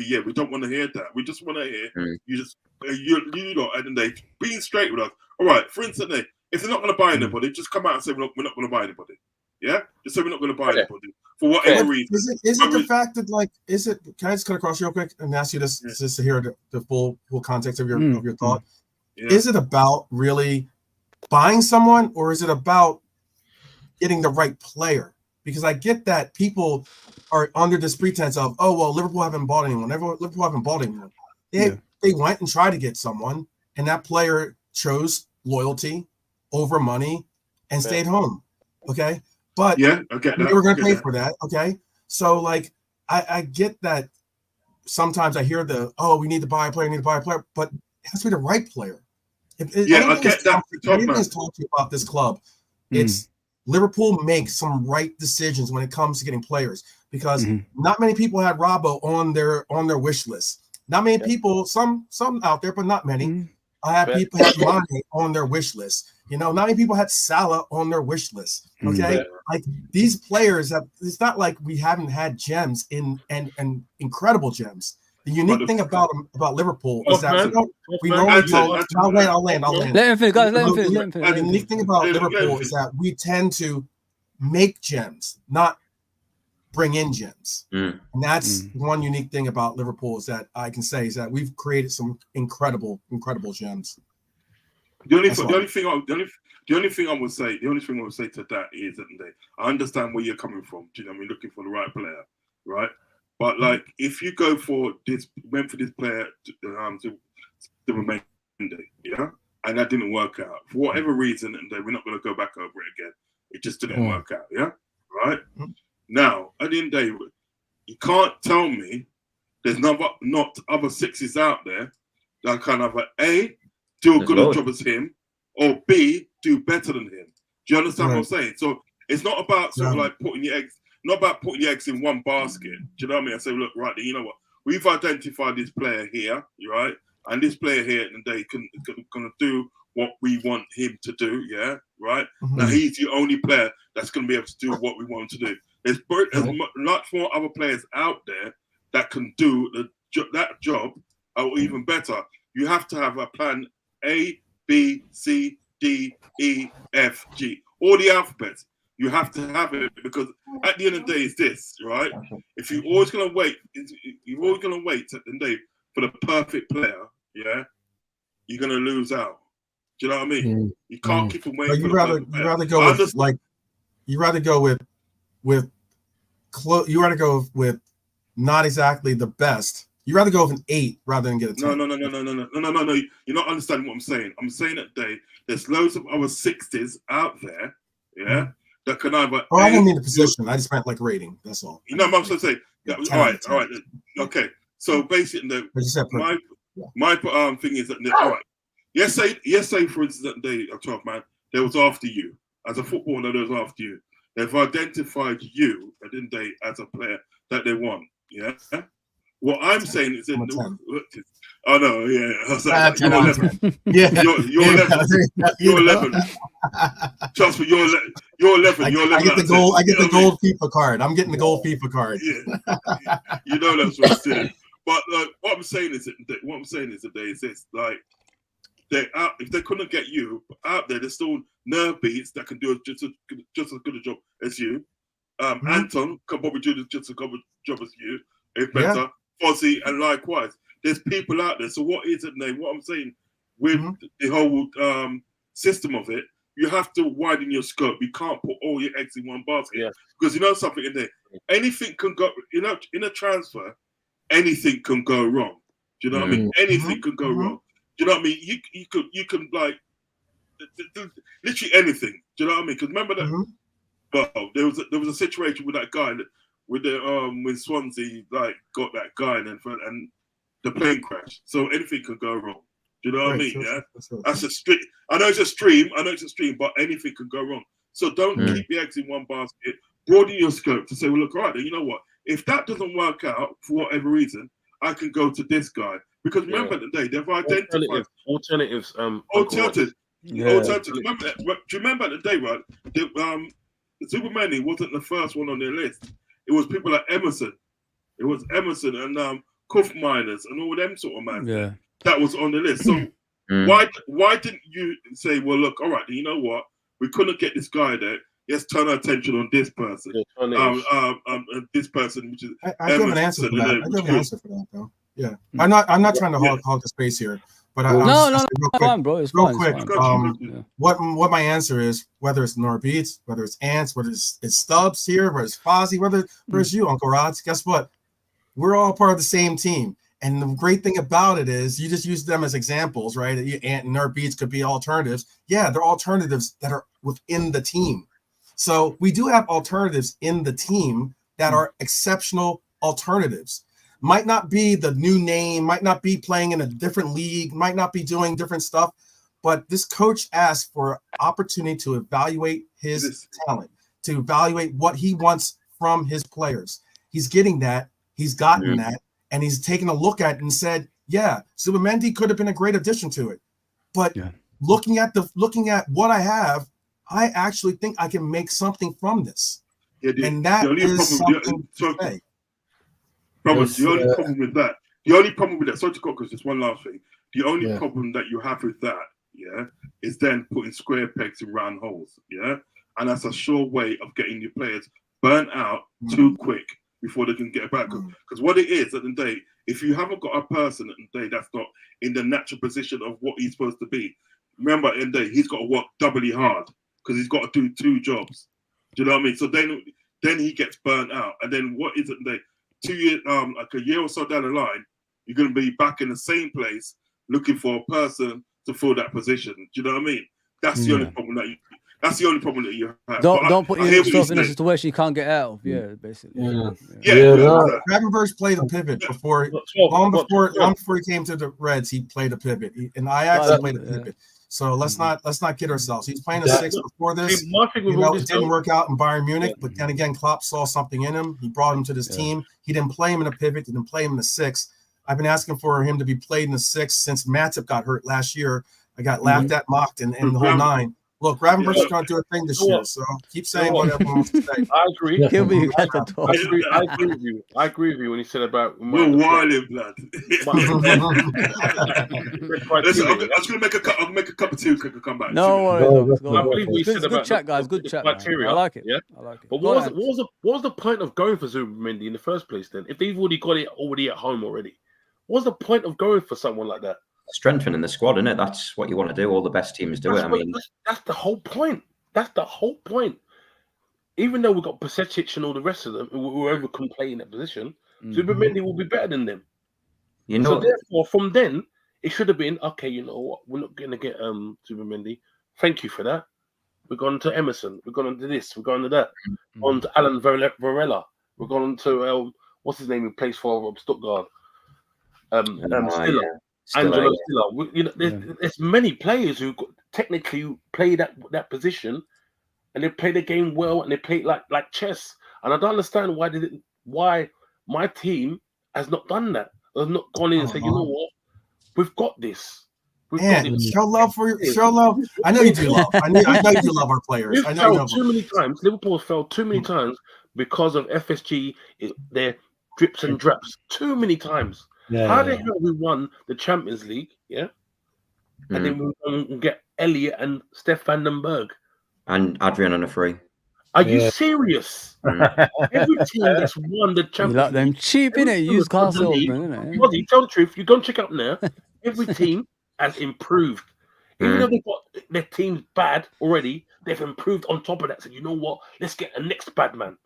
year. We don't want to hear that. We just want to hear you just you know, and then they being straight with us. All right, for instance, if they're not going to buy anybody, just come out and say we're not going to buy anybody. Yeah, just say we're not going to buy anybody for whatever reason. Is it the fact that, like, is it? Can I just cut across real quick and ask you this, just to hear the full context of your thought? Yeah. Is it about really buying someone, or is it about getting the right player? Because I get that people are under this pretense of, oh well, Liverpool haven't bought anyone. Liverpool haven't bought anyone. They went and tried to get someone, and that player chose loyalty over money and stayed home. Okay. But yeah, okay, we were going to pay for that. Okay. So, like, I get that sometimes I hear we need to buy a player, but it has to be the right player. I get that. Everything's talking about this club. It's Liverpool makes some right decisions when it comes to getting players, because not many people had Robbo on their wish list. Not many people, some out there, but not many. I had people had Mane on their wish list. You know, not many people had Salah on their wish list. Okay, like these players it's not like we haven't had gems and incredible gems. The unique thing about Liverpool is that we normally I'll land. Let him finish, guys. Let him finish. The unique thing about Liverpool is that we tend to make gems, not bring in gems. And that's one unique thing about Liverpool is that I can say is that we've created some incredible gems. The only thing I would say to that is that I understand where you're coming from. Do you know what I mean? Looking for the right player, right? But like, if you go for this player to remain, yeah, and that didn't work out for whatever reason, and we're not going to go back over it again. It just didn't work out, yeah, right? Now, at the end of the day, you can't tell me there's not other sixes out there that can either A, do a good job as him, or B, do better than him. Do you understand what I'm saying? So it's not about sort of like putting your eggs in one basket. Do you know what I mean? I say, look, right, you know what? We've identified this player here, right? And this player here, and they can do what we want him to do, yeah, right? Now he's the only player that's going to be able to do what we want him to do. There's much more other players out there that can do that job, or even better. You have to have a plan A, B, C, D, E, F, G, all the alphabets. You have to have it, because at the end of the day, it's this, right? If you're always going to wait, at the end of the day for the perfect player, yeah, you're going to lose out. Do you know what I mean? You can't keep on waiting. You rather go with not exactly the best. You rather go with an 8 rather than get a 10. No. You're not understanding what I'm saying. I'm saying that there's loads of other 60s out there, yeah, that can either. Oh, I didn't mean the position. I just meant like rating. That's all. You know what I'm saying? Yeah, all right. Okay. So basically, my thing is that all right. Yes, say for instance that day of 12 man, they was after you as a footballer. They was after you. They've identified you, didn't they, as a player that they want. Yeah. What I'm saying is, oh no, yeah, I was like, you're 11. Yeah, you're 11. Trust me, you're 11. You're 11. I get the gold. I get the gold FIFA card. I'm getting the gold FIFA card. Yeah, you know that's what I'm saying. But what I'm saying is this: like, if they couldn't get you out there, there's still nerve beats that can do just as good a job as you. Anton can probably do just as good a job as you, if better. Yeah. Fozzie and likewise. There's people out there. So what is it, Nate? What I'm saying with the whole system of it, you have to widen your scope. You can't put all your eggs in one basket because you know something in there. Anything can go. You know, in a transfer, anything can go wrong. Do you know what I mean? Anything can go wrong. Do you know what I mean? You can like literally anything. Do you know what I mean? Because remember that. Well, there was a situation with that guy with the when Swansea like got that guy and the plane crashed. So anything could go wrong. Do you know what I mean? Yeah, that's a stream. I know it's a stream, but anything could go wrong. So don't keep your eggs in one basket. Broaden your scope to say, well, look, right, you know what? If that doesn't work out for whatever reason, I can go to this guy. Because remember the day they've identified alternatives. Yeah. Remember that? Do you remember the day, right? Superman wasn't the first one on their list. It was people like Emerson. It was Emerson and Cuff Miners and all them sort of man. Yeah. that was on the list. So why didn't you say, well, look, all right, you know what? We couldn't get this guy there. Let's turn our attention on this person. This person, which is I do have an answer for that. I do have an answer for that, though. Yeah, I'm not trying to hog the space here, but no, fine, bro. It's real fine. quick. What my answer is, whether it's Norbeats, whether it's Ants, whether it's Stubbs here, whether it's Fozzie, whether it's you, Uncle Rods, guess what? We're all part of the same team. And the great thing about it is you just use them as examples, right? Ant and Norbeats could be alternatives. Yeah, they're alternatives that are within the team. So we do have alternatives in the team that are exceptional alternatives. Might not be the new name, might not be playing in a different league, might not be doing different stuff, but this coach asked for opportunity to evaluate his talent, to evaluate what he wants from his players. He's getting that, he's gotten that, and he's taken a look at it and said, yeah, Zubimendi could have been a great addition to it. But looking at what I have, I actually think I can make something from this. Yeah, and that is something to say. The only problem with that, sorry to cut, because just one last thing. The only problem that you have with that, is then putting square pegs in round holes, and that's a sure way of getting your players burnt out too quick before they can get back. Because what it is at the end of the day, if you haven't got a person at the day that's not in the natural position of what he's supposed to be, remember at the end of the day, he's got to work doubly hard because he's got to do 2 jobs. Do you know what I mean? So then he gets burnt out, and then what is it? 2 years, like a year or so down the line, you're going to be back in the same place looking for a person to fill that position. Do you know what I mean? That's the only problem that you have. Don't put yourself in a situation you can't get out of. Yeah, basically. Gravenberch played a pivot before. Long before he came to the Reds, he played a pivot, and Ajax played a pivot. So let's not kid ourselves. He's playing a 6 before this. It didn't work out in Bayern Munich, but then again, Klopp saw something in him. He brought him to this team. He didn't play him in a pivot. He didn't play him in the 6. I've been asking for him to be played in the 6 since Matip got hurt last year. I got laughed at, mocked, and the whole 9. Look, Gravenberch is going to do a thing this year, so keep saying whatever everyone wants to say. I agree. I agree with you. I agree with you when you said about we're wilding, blood. Listen, I'm just gonna make a cup of tea and come back. No worries. I believe we said about good chat, guys. Good chat. Criteria. I like it. Yeah, I like it. But what was the point of going for Zubimendi in the first place? Then, if they've already got it at home already, what's the point of going for someone like that? Strengthening the squad, isn't it? That's what you want to do. All the best teams do it. I mean, that's the whole point. That's the whole point. Even though we've got Pasetic and all the rest of them, whoever can play in that position, Zubimendi will be better than them. So therefore, from then, it should have been, okay, you know what? We're not going to get Zubimendi. Thank you for that. We're going to Emerson. We're going to this. We're going to that. On to Alan Varela. We're going to, what's his name? He plays for Stuttgart. Stiller. Angelo Stiller. There's many players who technically play that position, and they play the game well, and they play like chess. And I don't understand why my team has not done that. Has not gone in and said, you know what, we've got this. Show love. I know you do love. I know you do love our players. I know you love too many times. Liverpool has failed too many times because of FSG. Their drips and draps too many times. How the hell we won the Champions League, and then we get Elliot and Stefan Vandenberg and Adrian on a free. Are you serious? Every team that's won the Champions League, like them cheap, innit? Use Castle, innit? Body, tell the truth. You go and check out now. Every team has improved. Even though they've got their teams bad already, they've improved on top of that. So you know what? Let's get a next bad man.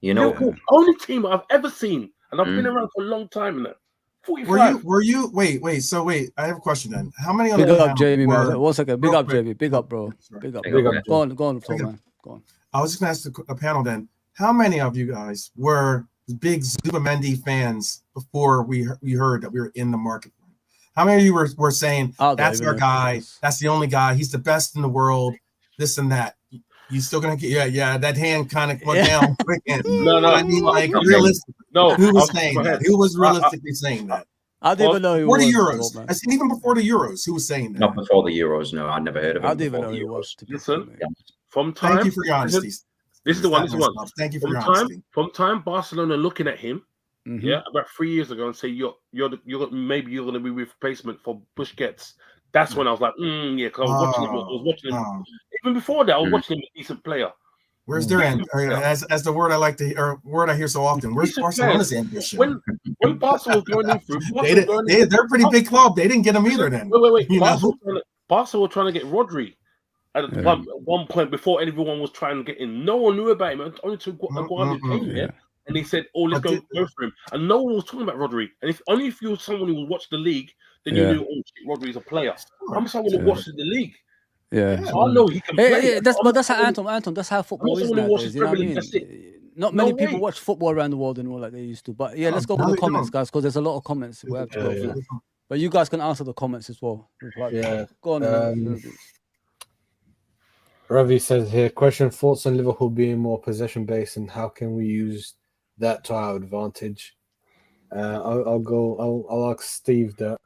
You know, only team I've ever seen, and I've been around for a long time now. 45. Were you wait, so wait, I have a question then. How many big up Jamie, man. 1 second. Big up Jamie. Big up, bro. Big up. Go on, man. Go on. I was just gonna ask a panel then. How many of you guys were big Zubimendi fans before we heard that we were in the market? How many of you were saying that's our guy, that's the only guy, he's the best in the world, this and that? You still gonna get that hand kind of went down quick. No. I mean, like realistically, who was saying that? Who was realistically saying that? I didn't even know who was. Before the Euros. I said even before the Euros, who was saying that? Not before the Euros. No, I never heard of him. I didn't even know who he was. Listen, from time. Thank you for your honesty. This is the one. Thank you for your honesty. From time Barcelona looking at him, yeah, about 3 years ago, and say maybe you're going to be replacement for Busquets. That's when I was like, yeah, because I was watching him. Even before that, I was watching him a decent player. Where's their as the word I like to or word I hear so often? Where's Barcelona's ambition? When Barca was going in through, they're a pretty big club. They didn't get them either. Then wait. Barca were trying to get Rodri at one point before everyone was trying to get in. No one knew about him until Guardiola came here, and they said, "Oh, let's go for him." And no one was talking about Rodri. And if you were someone who would watch the league, then you knew, "Oh, shit, Rodri's a player." I'm someone who watches the league. Yeah, so I know he can play. That's how Anton. That's how football is nowadays. You know what I mean? Not many people watch football around the world anymore like they used to. But yeah, let's go with the comments, guys, because there's a lot of comments we have to go through. But you guys can answer the comments as well. Yeah, go on. Ravi says here, question: thoughts on Liverpool being more possession based, and how can we use that to our advantage? I'll ask Steve that.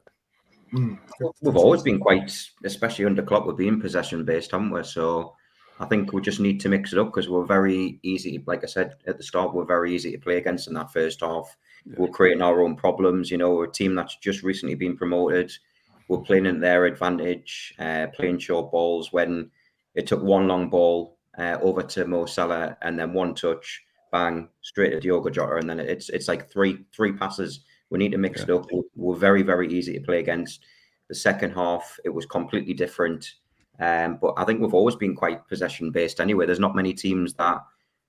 We've always been quite, especially under Klopp, we've been possession based, haven't we? So I think we just need to mix it up because we're very easy. Like I said at the start, we're very easy to play against in that first half. Yeah. We're creating our own problems. You know, we're a team that's just recently been promoted. We're playing in their advantage, playing short balls. When it took one long ball over to Mo Salah and then one touch, bang, straight to Diogo Jota, and then it's like three passes. We need to mix it up. We're very, very easy to play against. The second half, it was completely different. But I think we've always been quite possession-based anyway. There's not many teams that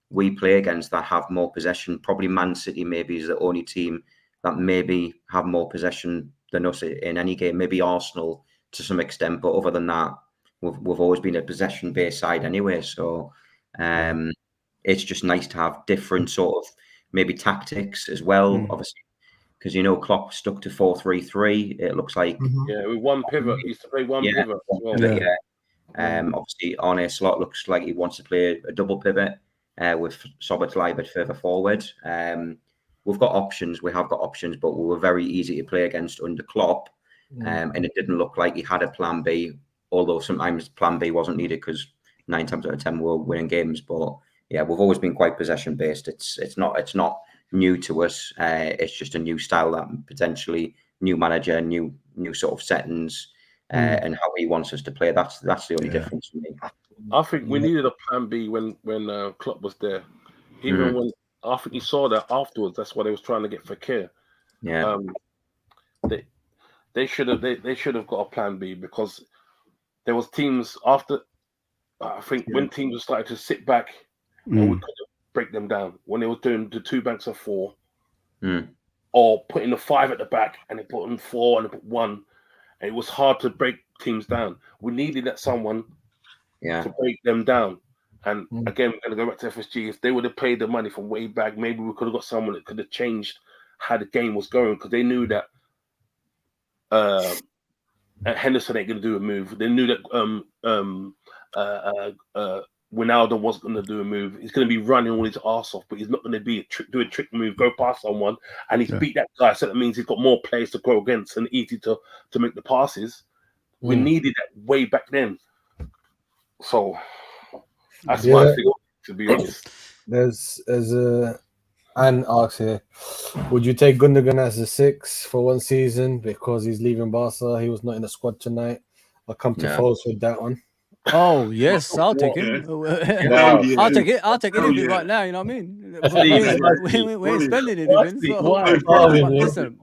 we play against that have more possession. Probably Man City maybe is the only team that maybe have more possession than us in any game. Maybe Arsenal to some extent. But other than that, we've always been a possession-based side anyway. So it's just nice to have different sort of maybe tactics as well, obviously. Because, you know, Klopp stuck to 4-3-3. It looks like... with one pivot. He used to play one pivot. Obviously, Arne Slot looks like he wants to play a double pivot with Szoboszlai a bit further forward. We've got options. We have got options, but we were very easy to play against under Klopp. And it didn't look like he had a plan B, although sometimes plan B wasn't needed because 9 times out of 10 we're winning games. But, yeah, we've always been quite possession-based. It's not new to us. It's just a new style that potentially new manager, new sort of settings, and how he wants us to play. That's the only difference for me. I think we needed a plan B when Klopp was there. Even when I think he saw that afterwards. That's why they was trying to get Fekir. Yeah. They should have got a plan B because there was teams after. I think when teams were starting to sit back, and we could break them down when they were doing the 2 banks of 4, or putting the 5 at the back and they put in 4 and they put 1, and it was hard to break teams down. We needed that someone to break them down. And again, we're going to go back to FSG. If they would have paid the money from way back, maybe we could have got someone that could have changed how the game was going because they knew that Henderson ain't going to do a move. They knew that Ronaldo wasn't going to do a move. He's going to be running all his arse off, but he's not going to do a trick move, go past someone, and he's beat that guy. So that means he's got more players to go against and easy to make the passes. We needed that way back then. So that's my thing, to be honest. There's Anne asks here, would you take Gundogan as a 6 for one season because he's leaving Barca? He was not in the squad tonight. I'll come to falls with that one. Oh yes, I'll take it. I'll take it. I'll take anything right now. You know what I mean? We ain't spending anything. Listen,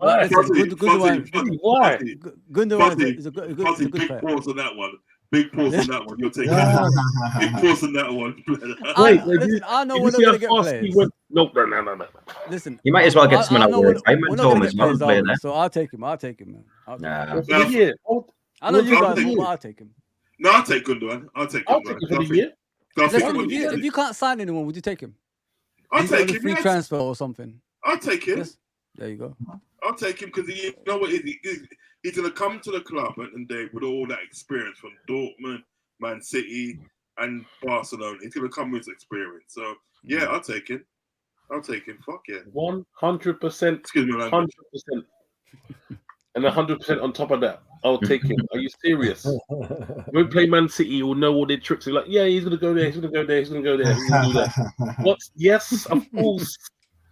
Gundogan is a good player. Big pause on that one. Big pause on that one. You're taking big pause on that one. Listen, I know we're not going to get players. No. Listen, you might as well get someone out of retirement home as well. So I'll take him, man. I know you guys will, but I'll take him. No, I'll take Gundogan. I'll take him for the year. If you can't sign anyone, would you take him? I'll take him. Free transfer or something. I'll take him. Yes. There you go. I'll take him because you know what? He's going to come to the club and with all that experience from Dortmund, Man City, and Barcelona. He's going to come with experience. So yeah, I'll take him. Fuck yeah. 100%. Excuse me, 100%. And 100% on top of that, I'll take him. Are you serious? When we play Man City, you'll know all their tricks. You're like, yeah, he's going to go there. He's going to go there. He's going to go there. He's going to do that. What? Yes, of course.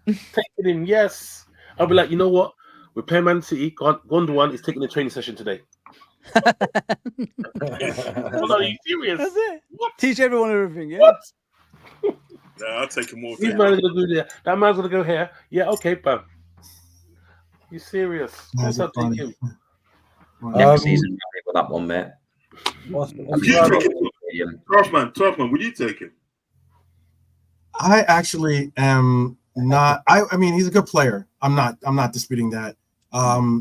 Taking him, yes. I'll be like, you know what? We're playing Man City. Gondwan is taking a training session today. Well, are you serious? That's it. What? Teach everyone everything. Yeah. What? Nah, I'll take him all This day. man's gonna do there. That man's gonna go here. Yeah, okay, bam. You serious? That's What's up, funny. him? Next season, with that one, mate. what's Would you take him? 12 man, would you take him? I actually am not. I mean, he's a good player. I'm not disputing that.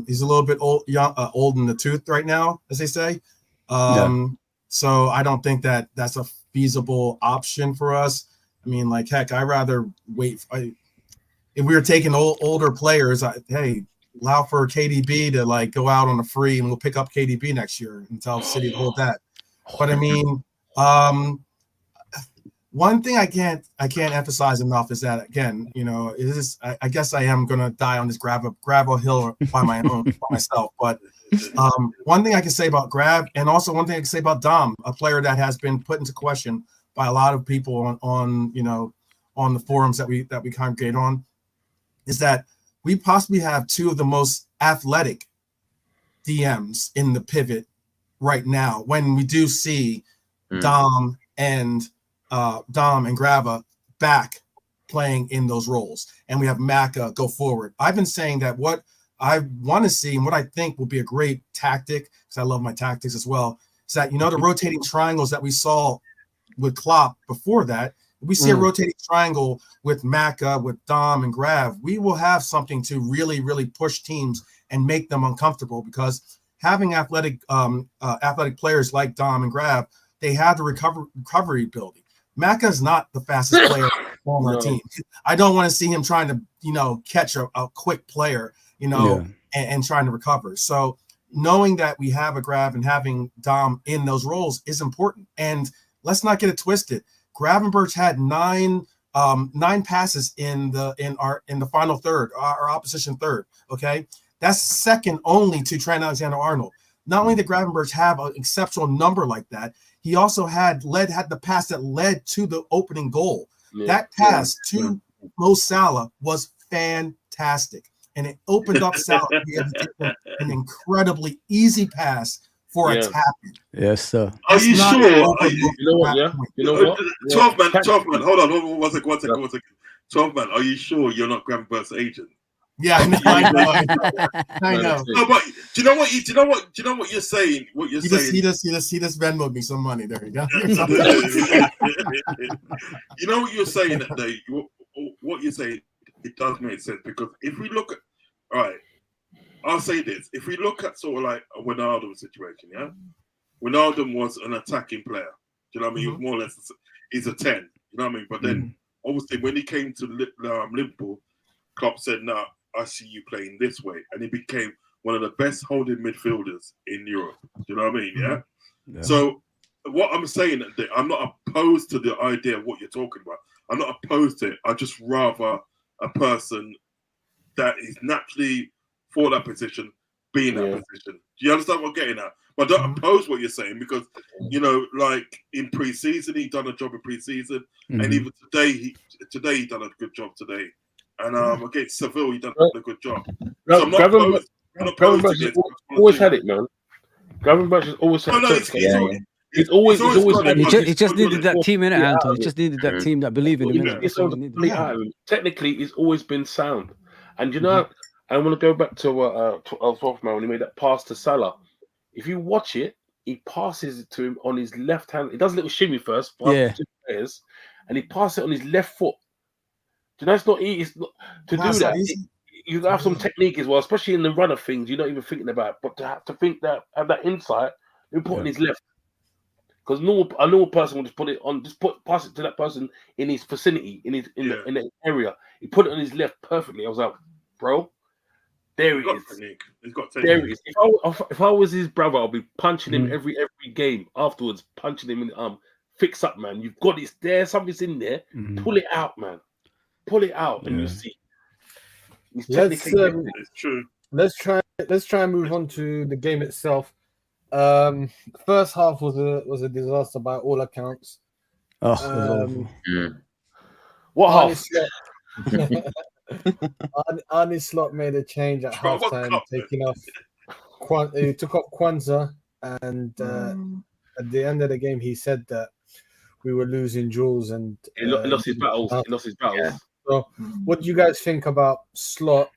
He's a little bit old in the tooth right now, as they say. So I don't think that that's a feasible option for us. I mean, like, heck, I'd rather wait. If we were taking older players, hey, allow for KDB to like go out on a free, and we'll pick up KDB next year and tell City to hold that. But I mean, one thing I can't emphasize enough is that, again, you know, I guess I am gonna die on this gravel hill by myself. But one thing I can say about Grav, and also one thing I can say about Dom, a player that has been put into question by a lot of people on the forums that we congregate on, is that we possibly have two of the most athletic DMs in the pivot right now. When we do see Dom and Grava back playing in those roles, and we have Maka go forward. I've been saying that what I want to see and what I think will be a great tactic, because I love my tactics as well, is that, you know, the rotating triangles that we saw with Klopp before that, we see a rotating triangle with Maka, with Dom and Grav, we will have something to really, really push teams and make them uncomfortable, because having athletic players like Dom and Grav, they have the recovery ability. Maka is not the fastest player on our team. I don't want to see him trying to, you know, catch a quick player, you know, and trying to recover. So knowing that we have a Grav and having Dom in those roles is important. And let's not get it twisted. Gravenberch had nine passes in the final third, our opposition third. Okay, that's second only to Trent Alexander-Arnold. Not only did Gravenberch have an exceptional number like that, he also had the pass that led to the opening goal. That pass to Mo Salah was fantastic, and it opened up Salah to be able to take an incredibly easy pass for a tap. Yes, sir. Are you sure? You know what? Yeah. You know what? 12 man. Hold on. One second. 12 man. Are you sure you're not Gravenberch's agent? Yeah, I know. No, but do you know what you're saying? What you're saying? He just Venmoed me some money. There you go. You know what you're saying? What you're saying, it does make sense, because if we look at, all right, I'll say this: if we look at sort of like a Wijnaldum situation, Wijnaldum was an attacking player. Do you know what I mean? He was more or less, he's a 10. You know what I mean? But then obviously when he came to Liverpool, Klopp said, "No, I see you playing this way," and he became one of the best holding midfielders in Europe. Do you know what I mean? Yeah. So what I'm saying, I'm not opposed to the idea of what you're talking about. I'm not opposed to it. I just rather a person that is naturally for that position be in that position. Do you understand what I'm getting at? But I don't oppose what you're saying, because, you know, like in pre-season, he done a job in pre-season, and even today he done a good job today. And against Seville, he done a good job. So I'm not opposed to it. Always had it, man. Gravenberch has always had it. He's always he just needed that team in it, Anton. He just needed that team that believe in him. Technically, he's always been sound. And you know, I want to go back to Wolfman when he made that pass to Salah. If you watch it, he passes it to him on his left hand. He does a little shimmy first, and he passes it on his left foot. Do you know, it's not easy to do that. You have some technique as well, especially in the run of things you're not even thinking about. But to have to think that, have that insight, you put on his left. Because a normal person will just put it on, pass it to that person in his vicinity, in the area. He put it on his left perfectly. I was like, bro, there he is. He's got technique. There he is. If I was his brother, I'll be punching him every game afterwards, punching him in the arm. Fix up, man. You've got it there. Something's in there. Pull it out, man. Pull it out, and you see. It's true. Let's try and move on to the game itself. First half was a disaster by all accounts. What Barney half? Arne Slot made a change at Bro, what halftime, cup, taking off. He took off Kwanzaa, and at the end of the game, he said that we were losing duels and He lost his battles. uh, He lost his battles. So, what do you guys think about Slot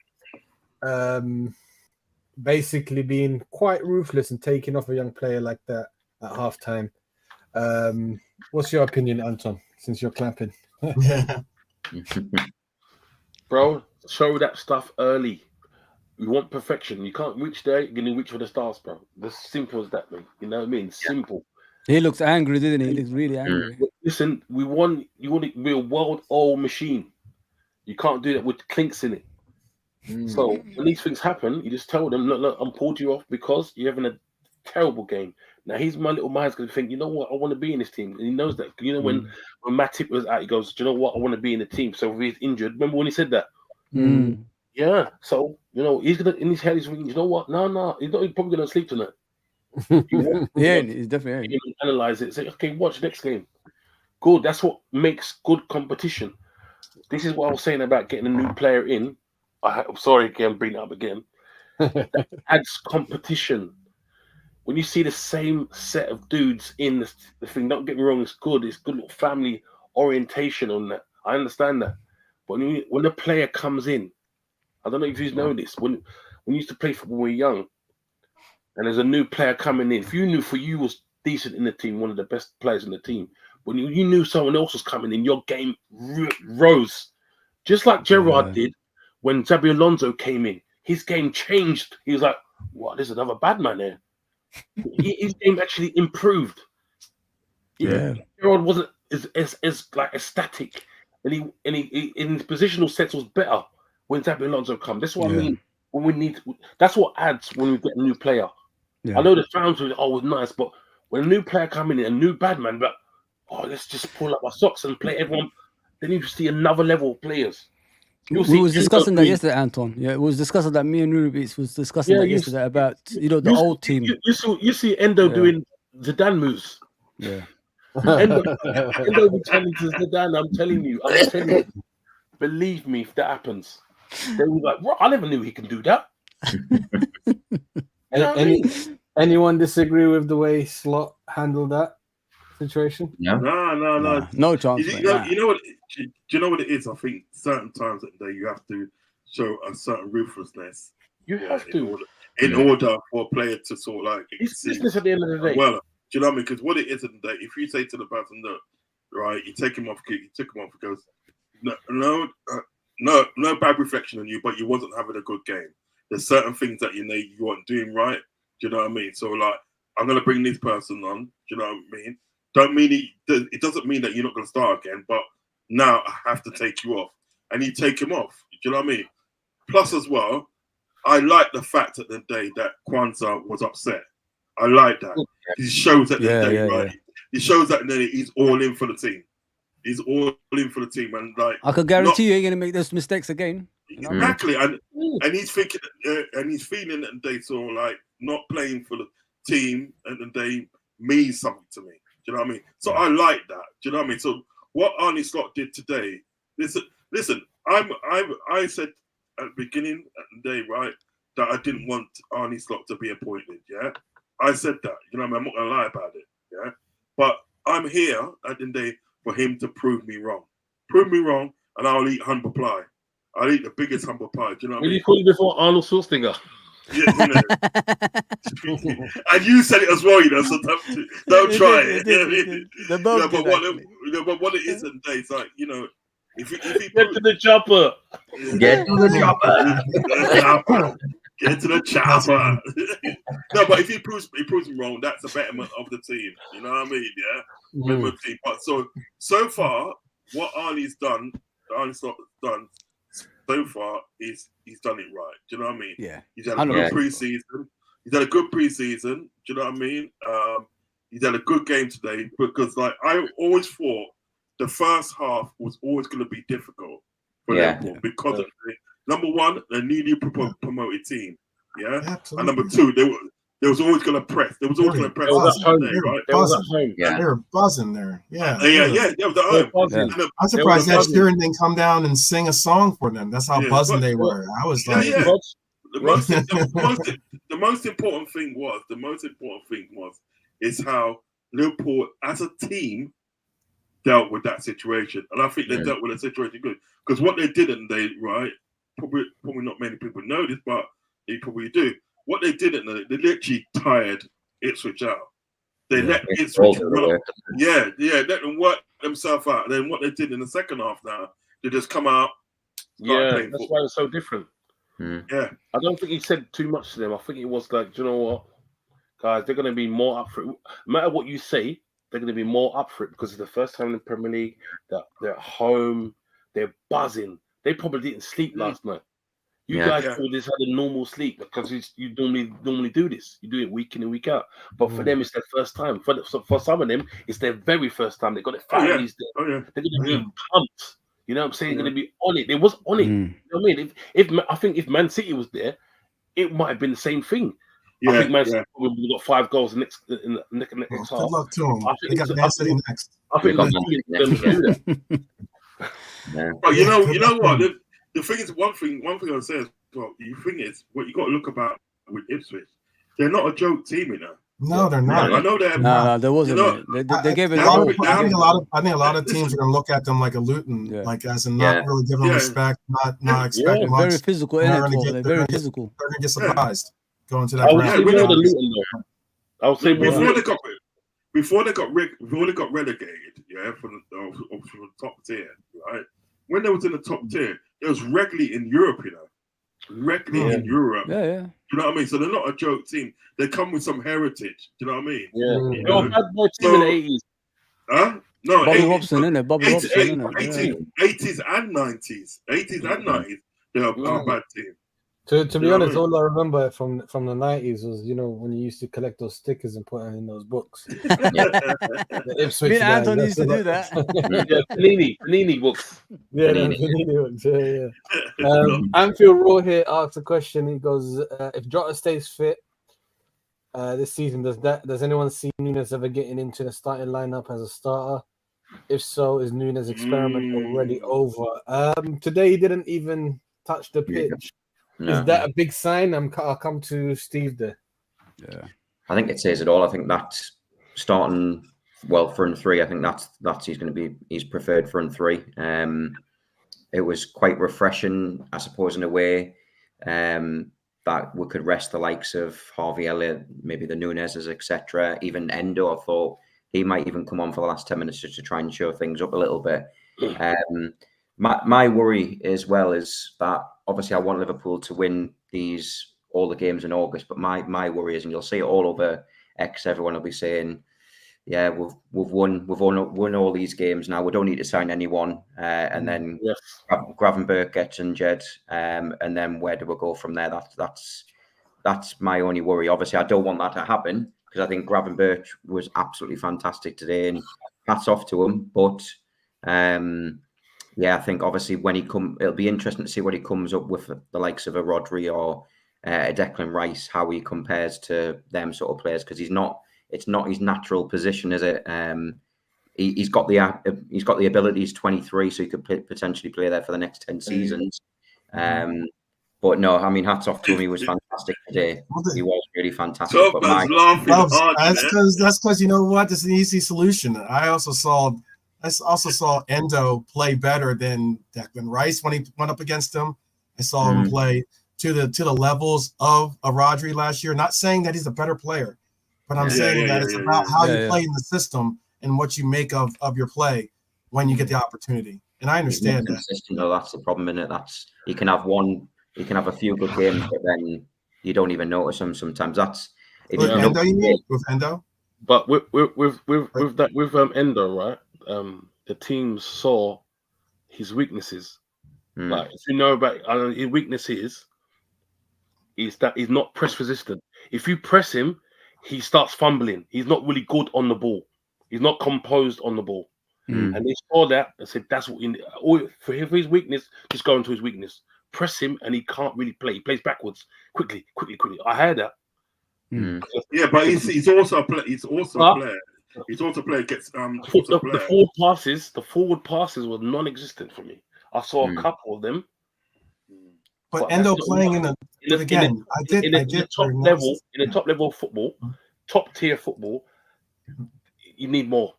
basically being quite ruthless and taking off a young player like that at halftime? What's your opinion, Anton, since you're clapping? Yeah. Bro, show that stuff early. You want perfection. You can't reach there, you're going to reach for the stars, bro. As simple as that, mate. You know what I mean? Simple. He looks angry, didn't he? He looks really angry. Listen, you want to be a world-old machine. You can't do that with clinks in it. So when these things happen, you just tell them, look, I'm pulled you off because you're having a terrible game. Now my little mind's going to think, you know what, I want to be in this team. And he knows that. You know, when Matip was out, he goes, do you know what, I want to be in the team. So if he's injured, remember when he said that? Yeah. So, you know, he's going to, in his head, he's thinking, you know what, no, he's probably going to sleep tonight. Yeah, he's definitely. You can analyze it. Say, okay, watch next game. Good. That's what makes good competition. This is what I was saying about getting a new player in. I'm sorry again, bring it up again. That adds competition. When you see the same set of dudes in the thing, don't get me wrong, it's good. It's good little family orientation on that. I understand that. But when a player comes in, I don't know if you know this. When we used to play football when we were young, and there's a new player coming in, if you knew for you was decent in the team, one of the best players in the team, when you knew someone else was coming in, your game rose. Just like Gerrard did when Xabi Alonso came in. His game changed. He was like, what, there's another bad man there. His game actually improved. Yeah. Gerrard wasn't as like ecstatic. And he in his positional sense was better when Xabi Alonso come. That's what I mean. When we need, that's what adds when we get a new player. I know the fans was nice, but when a new player coming in, a new bad man, but let's just pull up our socks and play everyone. Then you see another level of players. We was discussing that yesterday, Anton. Yeah, we was discussing that. Me and Rubis was discussing that yesterday about the old team. You see Endo doing Zidane moves. Yeah. Endo be telling to Zidane, I'm telling you. Believe me, if that happens, they will be like, I never knew he can do that. Anyone disagree with the way Slot handled that situation? No. No chance. You know what? Do you know what it is? I think certain times of the day you have to show a certain ruthlessness. You have to, in order for a player to sort of like. It's business at the end of the day. Well, do you know what I mean? Because what it is at the day, if you say to the person, look, right, you take him off, he goes, no bad reflection on you, but you wasn't having a good game. There's certain things that you weren't doing right. Do you know what I mean? So like, I'm gonna bring this person on. Do you know what I mean? It doesn't mean that you're not gonna start again, but now I have to take you off, and you take him off. Do you know what I mean? Plus, as well, I like the fact at the day that Kwanzaa was upset. I like that. He shows at the day, right? Yeah. He shows that the day he's all in for the team. He's all in for the team, and like I could guarantee you ain't gonna make those mistakes again. Exactly, and he's thinking, and he's feeling that the day sort of like not playing for the team, and the day means something to me. Do you know what I mean? So I like that. Do you know what I mean? So what Arne Slot did today, listen. I said at the beginning of the day, right, that I didn't want Arne Slot to be appointed. Yeah, I said that. You know what I mean? I'm not gonna lie about it. Yeah, but I'm here at the day for him to prove me wrong. Prove me wrong, and I'll eat humble pie. I'll eat the biggest humble pie. Do you know what I mean? You call you before Arnold Schwarzenegger. Yeah, and you said it as well, so don't try it. But what it is, and it's like, if he get to the chopper, get to the chopper. Get to the chopper. No, but if he proves me wrong, that's a betterment of the team. You know what I mean? Yeah, betterment team. But so far, what Arnie's done so far is he's done it right. Do you know what I mean? Yeah. He's had a good preseason. He's had a good preseason. Do you know what I mean? He's had a good game today because, like, I always thought the first half was always going to be difficult for Liverpool because of number one, a newly promoted team. Yeah. Absolutely. And number two, they was always going to press. They was always going to press. It was at home. Right? They was at home. Yeah. They were buzzing there. Yeah. They was at home. Yeah. I'm surprised Ed Sheeran didn't come down and sing a song for them. That's how buzzing they were. I was like, The most important thing was is how Liverpool as a team dealt with that situation, and I think they dealt with the situation good because what they didn't, probably not many people know this, but they probably do. What they didn't, they literally tired Ipswich out. They let Ipswich let them work themselves out. And then what they did in the second half now, they just come out. Yeah, that's why it's so different. Yeah, I don't think he said too much to them. I think it was like, do you know what, guys, they're going to be more up for it. No matter what you say, they're going to be more up for it because it's the first time in the Premier League that they're at home, they're buzzing. They probably didn't sleep last night. You guys all just had a normal sleep because you normally do this. You do it week in and week out. But for them, it's their first time. For some of them, it's their very first time. They got their families there. They're going to be pumped. You know what I'm saying? They're going to be on it. They was on it. You know what I mean? I think if Man City was there, it might have been the same thing. I think Man City probably got 5 goals in the next half. Good luck to them. They got Man City next. I think Man City is going to do that. But you know what? The thing is, one thing I'll say is, well, the thing is, what you got to look about with Ipswich, they're not a joke team, you know. No, they're not. I know they're No, there wasn't. They gave it all. I think a lot of teams are going to look at them like a Luton, like as in not really give them respect, not expect much. Very physical. They're very physical. They're going to get surprised going to that. I would say more the Luton though. I would say before they got relegated, from the top tier, right? When they was in the top tier, it was regularly in Europe, you know. Regularly in Europe. Yeah. You know what I mean? So they're not a joke team. They come with some heritage. Do you know what I mean? Yeah. They were a bad boy team in the 80s. Huh? No, Bobby Robson, innit? Bobby Robson, innit? 80s and 90s. 80s and 90s. They're a bad team. To be honest, all I remember from the 90s was, when you used to collect those stickers and put them in those books. The Ipswich Me and guys, Anton used to do that. Panini books. Panini books. Anfield Raw here asks a question. He goes, if Jota stays fit this season, does anyone see Nunes ever getting into the starting lineup as a starter? If so, is Nunes' experiment already over? Today he didn't even touch the pitch. No. Is that a big sign? I'll come to Steve there. Yeah, I think it says it all. I think that's starting front three. I think that's he's preferred front three. It was quite refreshing, I suppose, in a way that we could rest the likes of Harvey Elliott, maybe the Nunez's, etc. Even Endo, I thought he might even come on for the last 10 minutes just to try and show things up a little bit. My worry as well is that obviously I want Liverpool to win all the games in August, but my worry is, and you'll see it all over X, everyone will be saying, yeah, we've won all these games now. We don't need to sign anyone, and then Gravenberch gets injured, and then where do we go from there? That's my only worry. Obviously, I don't want that to happen because I think Gravenberch was absolutely fantastic today, and hats off to him. But I think obviously when it'll be interesting to see what he comes up with the likes of a Rodri or a Declan Rice, how he compares to them sort of players, because it's not his natural position, is it? He's got the ability. He's 23, so he could potentially play there for the next 10 seasons. But no, I mean, hats off to him. He was fantastic today. He was really fantastic. That's because you know what? This is an easy solution. I also saw Endo play better than Declan Rice when he went up against him. I saw him play to the levels of a Rodri last year. Not saying that he's a better player, but I'm saying that it's about how you play in the system and what you make of your play when you get the opportunity. And I understand that. No, that's the problem, isn't it? You can have a few good games, but then you don't even notice them sometimes. With Endo. But with Endo, right? The team saw his weaknesses. Like, if you know about his weaknesses, is that he's not press resistant. If you press him, he starts fumbling. He's not really good on the ball. He's not composed on the ball. And they saw that and said, that's what for his weakness, just go into his weakness. Press him and he can't really play. He plays backwards quickly. I heard that. Yeah, but he's also a player. He's also a player. He's also a player. Gets the forward passes were non-existent for me. I saw a couple of them. But Endo playing in the top level of football, top tier football, you need more.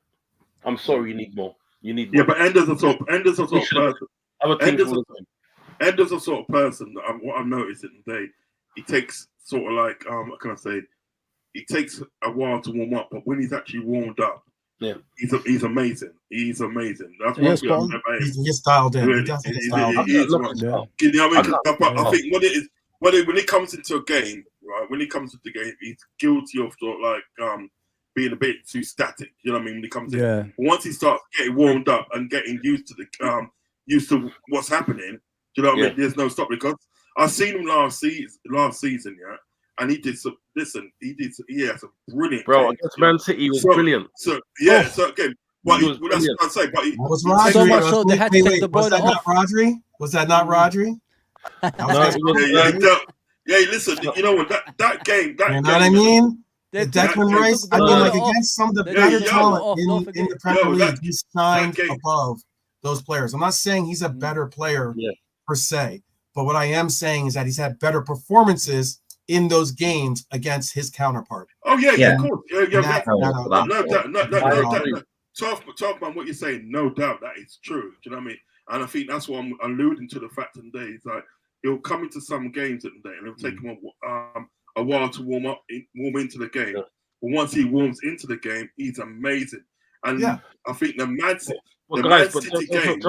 I'm sorry, you need more. You need more. Yeah, but Endo's a sort of person. Endo's a sort of person that what I'm noticing today. He takes sort of like what can I say? It takes a while to warm up, but when he's actually warmed up, he's amazing. He's amazing. That's what he's styled in. He doesn't get styled in. You know what I mean? I think what it is, when it comes into a game, right? When he comes into the game, he's guilty of sort of like being a bit too static. You know what I mean? When he comes in, but once he starts getting warmed up and getting used to what's happening, do you know what I mean? There's no stop, because I've seen him last season, and he did some. Listen, he had some brilliant. Bro, against Man City, he was brilliant. So again, that's what I'm saying. But he was Rodri. So much so they had to take the was that off. not Rodri? Was that not Rodri? Listen, you know what? That game. You know what I mean? Declan Rice. I mean, like against some of the better talent in the Premier League, he's signed above those players. I'm not saying he's a better player per se, but what I am saying is that he's had better performances in those games against his counterpart. Oh yeah, of course. No doubt. Talk about what you're saying. No doubt that is true. Do you know what I mean? And I think that's what I'm alluding to, the fact today is like he'll come into some games today and it'll take him a while to warm into the game. But once he warms into the game, he's amazing. And I think the Man City game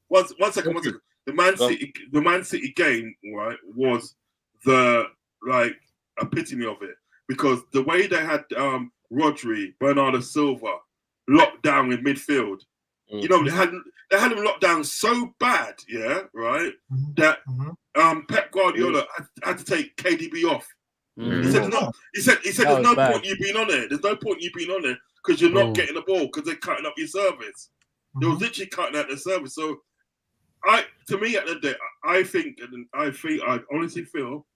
was one second. The Man City game, right, was the like epitome of it, because the way they had Rodri, Bernardo Silva locked down in midfield, you know, they had him locked down so bad, right, that Pep Guardiola had to take KDB off. He said there's no point you being on there. There's no point you being on there because you're not getting the ball because they're cutting up your service. They was literally cutting out the service. So to me at the day, I honestly feel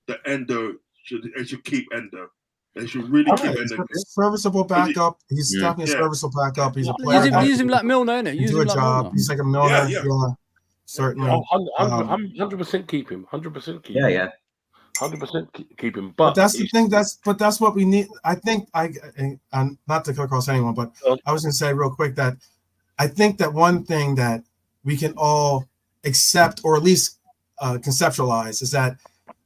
that Endo should keep Endo. They should really keep Endo. Serviceable backup. He's definitely a serviceable backup. He's a player. Use him like Milner, innit? Use him like Milner. He's like a Milner. Yeah. Certainly. 100% keep him. 100% keep him. Yeah. 100% keep him. But that's the thing. That's what we need. I think I'm not to cut across anyone, but I was going to say real quick that I think that one thing that we can all accept, or at least conceptualize, is that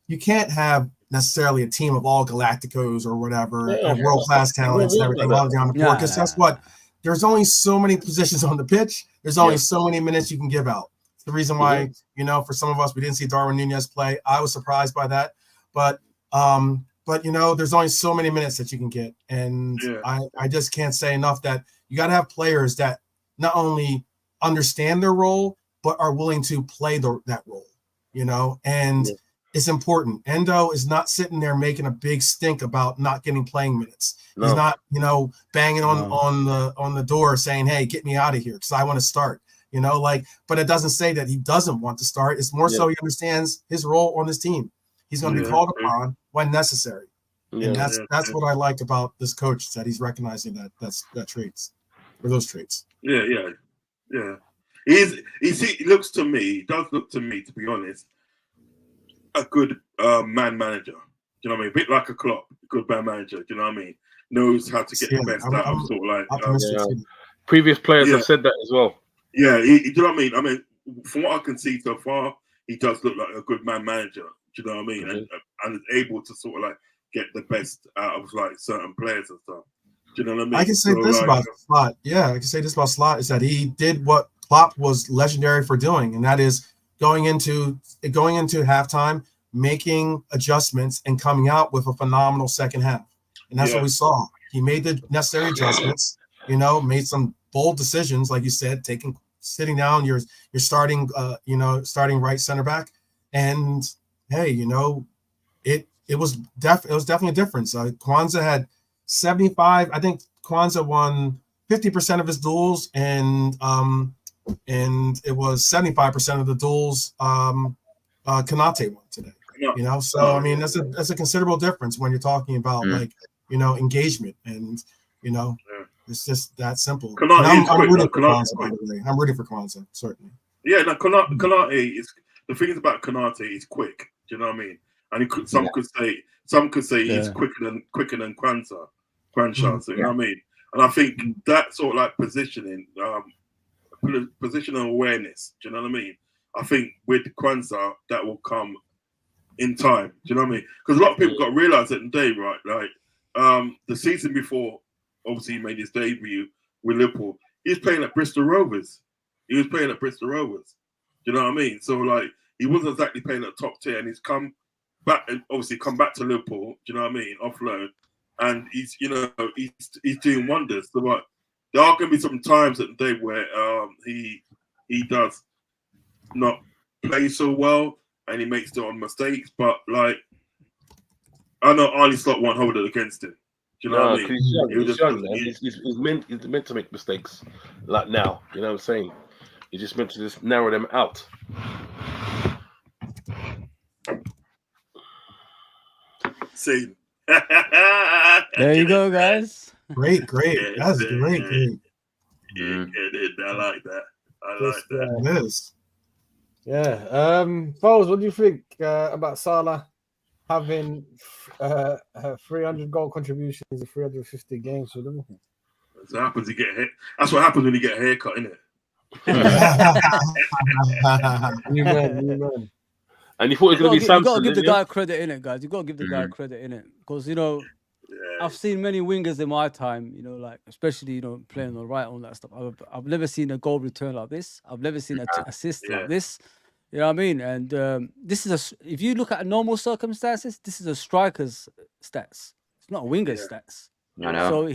you can't have necessarily a team of all Galacticos or whatever, world-class talents and everything all down the floor. Because that's what. There's only so many positions on the pitch. There's only so many minutes you can give out. It's the reason why, for some of us, we didn't see Darwin Nunez play. I was surprised by that. But there's only so many minutes that you can get. And I just can't say enough that you got to have players that not only understand their role, but are willing to play that role, and it's important. Endo is not sitting there making a big stink about not getting playing minutes. No. He's not, banging on the door saying, "Hey, get me out of here because I want to start." But it doesn't say that he doesn't want to start. It's more so he understands his role on this team. He's going to be called upon when necessary. And that's what I like about this coach, is that he's recognizing that traits, or those traits. Yeah. He looks to me, he does look to me, to be honest, a good man manager. Do you know what I mean? A bit like a Klopp, a good man manager. Do you know what I mean? Knows how to get the best out of sort of like. Previous players have said that as well. Yeah, do you know what I mean? I mean, from what I can see so far, he does look like a good man manager. Do you know what I mean? And is able to sort of like get the best out of like certain players and stuff. Do you know what I mean? I can say this about Slot. Yeah, I can say this about Slot, is that he did what Klopp was legendary for doing, and that is going into halftime, making adjustments, and coming out with a phenomenal second half. And that's what we saw. He made the necessary adjustments. Made some bold decisions, like you said, sitting down your starting right center back, and hey, it was definitely a difference. Kwanzaa had 75. I think Kwanzaa won 50% of his duels, and it was 75% of the duels Konate won today. You know, so I mean that's a considerable difference when you're talking about like engagement and it's just that simple. And I'm rooting for Kwanzaa, by the way. I'm rooting for Kwanzaa, certainly. Yeah, no, Konate is the thing is about Konate is quick. Do you know what I mean? And some could say he's quicker than Kwanzaa. So, you know what I mean? And I think that sort of like positioning awareness. Do you know what I mean? I think with Kwanzaa that will come in time. Do you know what I mean? Because a lot of people got to realize that today, right? Like the season before, obviously he made his debut with Liverpool. He was playing at Bristol Rovers. Do you know what I mean? So like he wasn't exactly playing at top tier, and he's come back and obviously come back to Liverpool. Do you know what I mean? Off loan, and he's he's doing wonders. So like there are going to be some times at the day where he does not play so well and he makes their own mistakes. But like I know Arnie Slot won't hold it against him. Do you know what I mean? He's young, man. He's meant to make mistakes like now. You know what I'm saying? He's just meant to just narrow them out. See. There you go, guys. Great. That's great. Yeah, I like that. It is. Yeah. Foles, what do you think about Salah having 300 goal contributions in 350 games for Liverpool? That's what happens. That's what happens when you get a haircut, isn't it? New man. And you thought it was going to be Samson. You got to give the guy credit in it, guys. You got to give the guy credit in it because I've seen many wingers in my time. Like especially playing on the right, all that stuff. I've never seen a goal return like this. I've never seen an assist like this. You know what I mean? And this is if you look at normal circumstances, this is a striker's stats. It's not a winger's stats. I know. So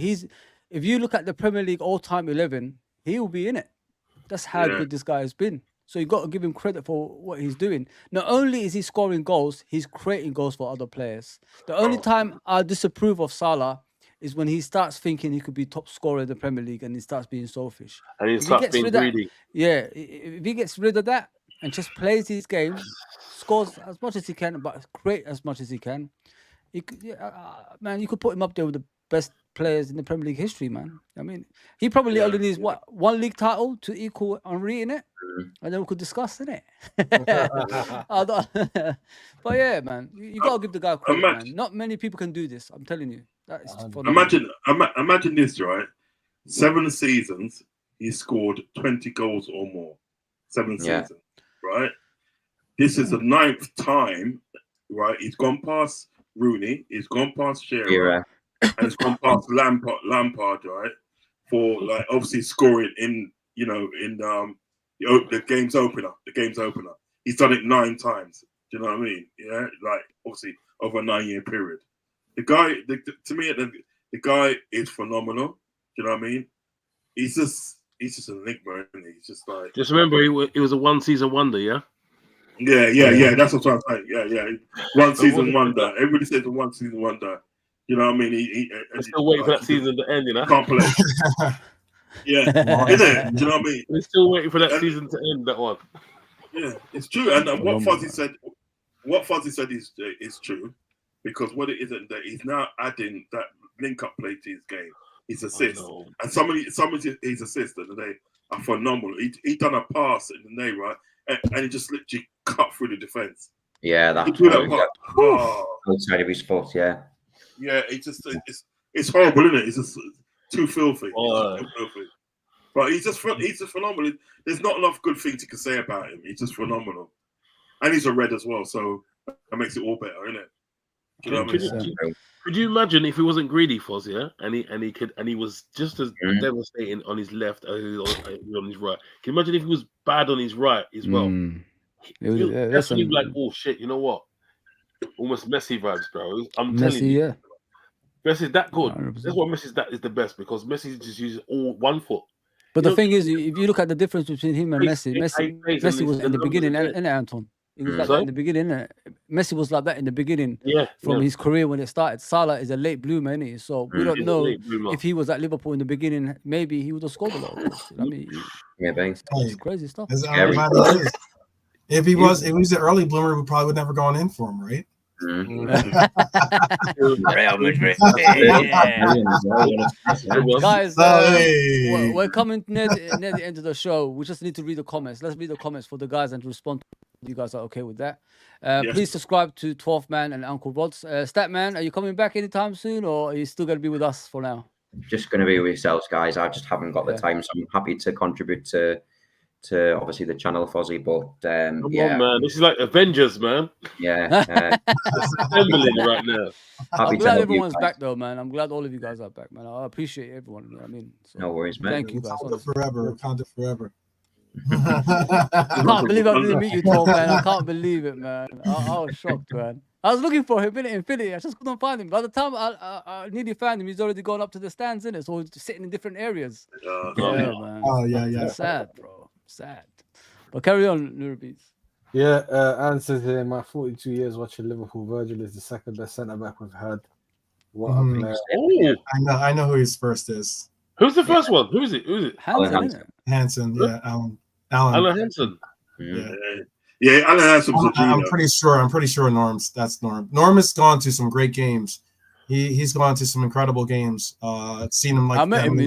if you look at the Premier League all-time 11, he will be in it. That's how good this guy has been. So you got to give him credit for what he's doing. Not only is he scoring goals, he's creating goals for other players. The only time I disapprove of Salah is when he starts thinking he could be top scorer in the Premier League and he starts being selfish. And he starts being greedy. If he gets rid of that and just plays his game, scores as much as he can, but create as much as he can, you could put him up there with the best players in the Premier League history, man. I mean, he probably only needs one league title to equal Henry in it, and then we could discuss in it. But yeah, man, you gotta give the guy credit, man. Not many people can do this. I'm telling you. That is imagine this, right? 7 seasons, he scored 20 goals or more. 7 seasons, right? This is the 9th time, right? He's gone past Rooney. He's gone past Shearer. And it's gone past Lampard, right? For like obviously scoring in the game's opener. He's done it 9 times. Do you know what I mean? Yeah, like obviously over a 9-year period. The guy, to me, the guy is phenomenal. Do you know what I mean? He's just an enigma, isn't he? He's just like. Just remember, he was a 1-season wonder, yeah. Yeah. That's what I'm saying. Yeah. 1-season wonder. Everybody says a 1-season wonder. You know what I mean? He's still waiting for that season to end, Can't play. Isn't it? Do you know what I mean? We're still waiting for that season to end, that one. Yeah, it's true. And what Fuzzy said is true. Because what it isn't that he's now adding that link-up play to his game. His assists. And some of his assists today are phenomenal. He done a pass in the day, right? And he just literally cut through the defence. Yeah, that's outside of his foot, yeah. Yeah, it's horrible, isn't it? It's just too filthy. But he's just phenomenal. There's not enough good things you can say about him. He's just phenomenal, and he's a red as well, so that makes it all better, isn't it? Do you know what I mean? Could you imagine if he wasn't greedy, Foz, yeah, and he was just as devastating on his left as he was on his right? Can you imagine if he was bad on his right as well? That's like, oh shit, you know what? Almost Messi vibes, bro. I'm telling you. Yeah. Messi's that good. 100%. That's what Messi's that is the best because Messi just uses all one foot. But the thing is, if you look at the difference between him and Messi was in the beginning, isn't it, Anton? He was like that in the beginning, Messi was like that in the beginning from his career when it started. Salah is a late bloomer, isn't he? So we don't know if he was at Liverpool in the beginning, maybe he would have scored a lot of goals. I mean, maybe. It's crazy stuff. If he was an early bloomer, we probably would never gone in for him, right? Real Madrid. Guys, we're coming near the end of the show. We just need to read the comments. Let's read the comments for the guys and respond. You guys are okay with that? Please subscribe to 12th Man and Uncle Rod's. Statman, are you coming back anytime soon, or are you still going to be with us for now? Just going to be with yourselves, guys. I just haven't got the time, so I'm happy to contribute to obviously the channel, Fozzie. But come on, man, this is like Avengers, man. Yeah, assembling right now. I'm glad everyone's back, though, man. I'm glad all of you guys are back, man. I appreciate everyone. You know what I mean, so, no worries, man. Thank you, guys. Forever. I can't believe I didn't meet you, Tom, man. I can't believe it, man. I was shocked, man. I was looking for him in Infinity. I just couldn't find him. By the time I nearly found him, he's already gone up to the stands, innit? So he's sitting in different areas. Man. Oh, yeah. Sad, bro. Sad. But carry on, Nurabeats. Yeah, Anne says here, my 42 years watching Liverpool, Virgil is the second best centre-back we've had. What a player. Oh, I know who his first is. Who's the first one? Who is it? Hansen, yeah, Alan Hansen. Yeah, Alan Hansen's a I'm pretty sure Norm's. That's Norm. Norm has gone to some great games. He's gone to some incredible games. Seen him like I met him,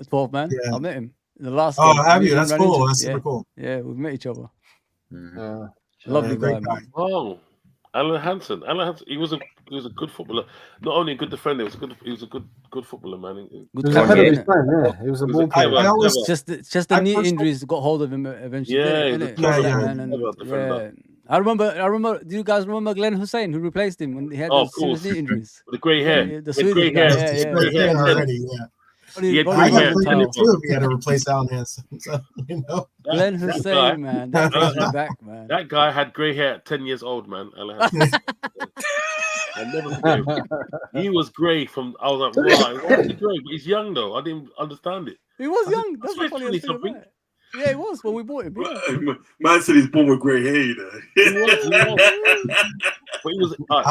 12 man. Yeah. I met him in the last. Oh, have you? That's cool. That's super cool. Yeah, we've met each other. Lovely guy. Oh, Alan Hansen. He was a good footballer. Not only a good defender, he was a good footballer, man. Good player. He was a ball player. Just the knee injuries got hold of him eventually. Yeah. I remember. Do you guys remember Glenn Hussein, who replaced him when he had serious knee injuries? With the grey hair. The Swedish guy. Already. He had to replace Alan Hansen. So, Glenn Hussein, man. That's back, man. That guy had grey hair at 10 years old, man. I never forget him. He was grey from. I was like, why is he grey? But he's young though. I didn't understand it. He was young. That's the funniest thing about it. Yeah, he was when we bought him. Yeah. Man said he's born with grey hair, you know. He was. But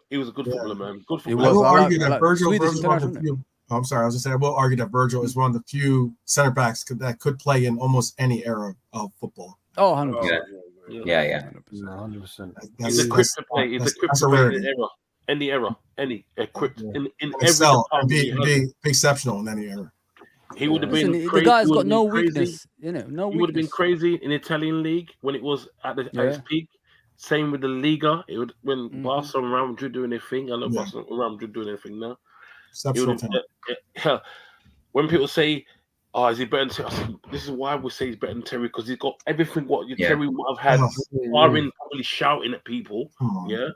he was a good footballer, man. Good footballer. I will argue that Virgil is one of the few. Oh, I'm sorry. I was just saying. I will argue that Virgil is one of the few center backs that could play in almost any era of football. Oh, 100%. Yeah. 100%. He's equipped to play. He's equipped to play in any era, any equipped in every. Be exceptional in any era. He would have been. The guy's got no weakness, no weakness. He would have been crazy in Italian league when it was at its peak. Same with the Liga. It would when Barcelona and Real Madrid doing their thing. I know Barcelona and Real Madrid doing their thing now. When people say, "Oh, is he better than Terry?" I said, this is why we say he's better than Terry, because he's got everything what Terry would have had. Barring probably shouting at people, I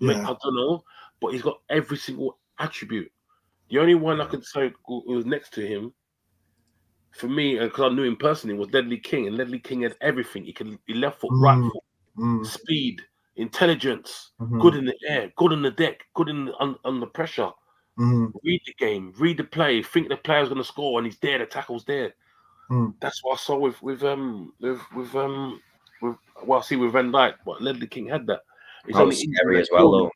don't know, but he's got every single attribute. The only one I could say who was next to him, for me, because I knew him personally, was Ledley King, and Ledley King had everything. He left foot, right foot, speed, intelligence, good in the air, good on the deck, good under pressure. Read the game, read the play, think the player's going to score, and he's there. The tackle's there. That's what I saw with Van Dijk. But Ledley King had that. It's only scary as well, though.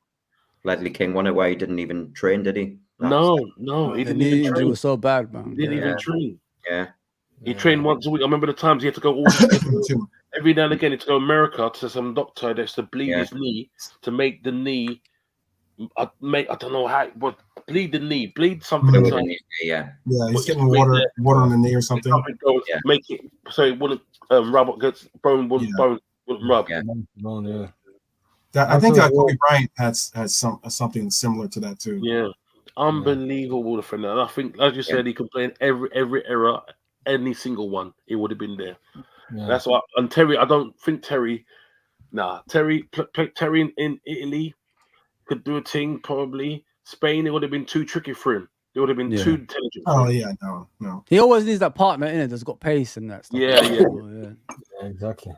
Ledley King won it where he didn't even train, did he? No, he didn't even train. It was so bad, man. He didn't even train. Yeah. He trained once a week. I remember the times he had to go every now and again. He had to go to America to some doctor that's to bleed his knee to make the knee. I don't know how, but bleed the knee, bleed something. He's getting water on the knee or something. Make it so it wouldn't rub against bone, wouldn't rub. I think Kobe Bryant has something similar to that too. Yeah, unbelievable defender. And I think, as you said, he can play in every era, any single one. He would have been there. Yeah. That's why. And Terry, I don't think Terry. Terry in Italy could do a thing. Probably Spain, it would have been too tricky for him. It would have been too intelligent. Oh yeah, no. He always needs that partner in it that's got pace and that stuff. Yeah, exactly.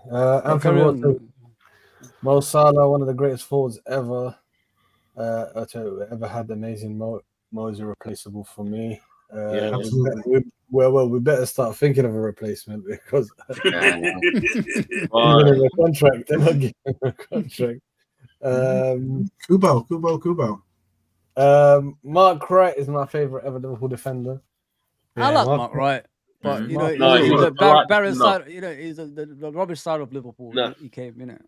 Mo Salah, one of the greatest forwards ever. Ever had. Amazing. Mo is irreplaceable for me. We better start thinking of a replacement because even in a contract, they're not giving him a contract. Kubo. Mark Wright is my favorite ever Liverpool defender. I like Mark Wright. But Mhm. you know, No, he's he was the a right Barron's defender. side. You know, he's the rubbish side of Liverpool. No. He came, you know.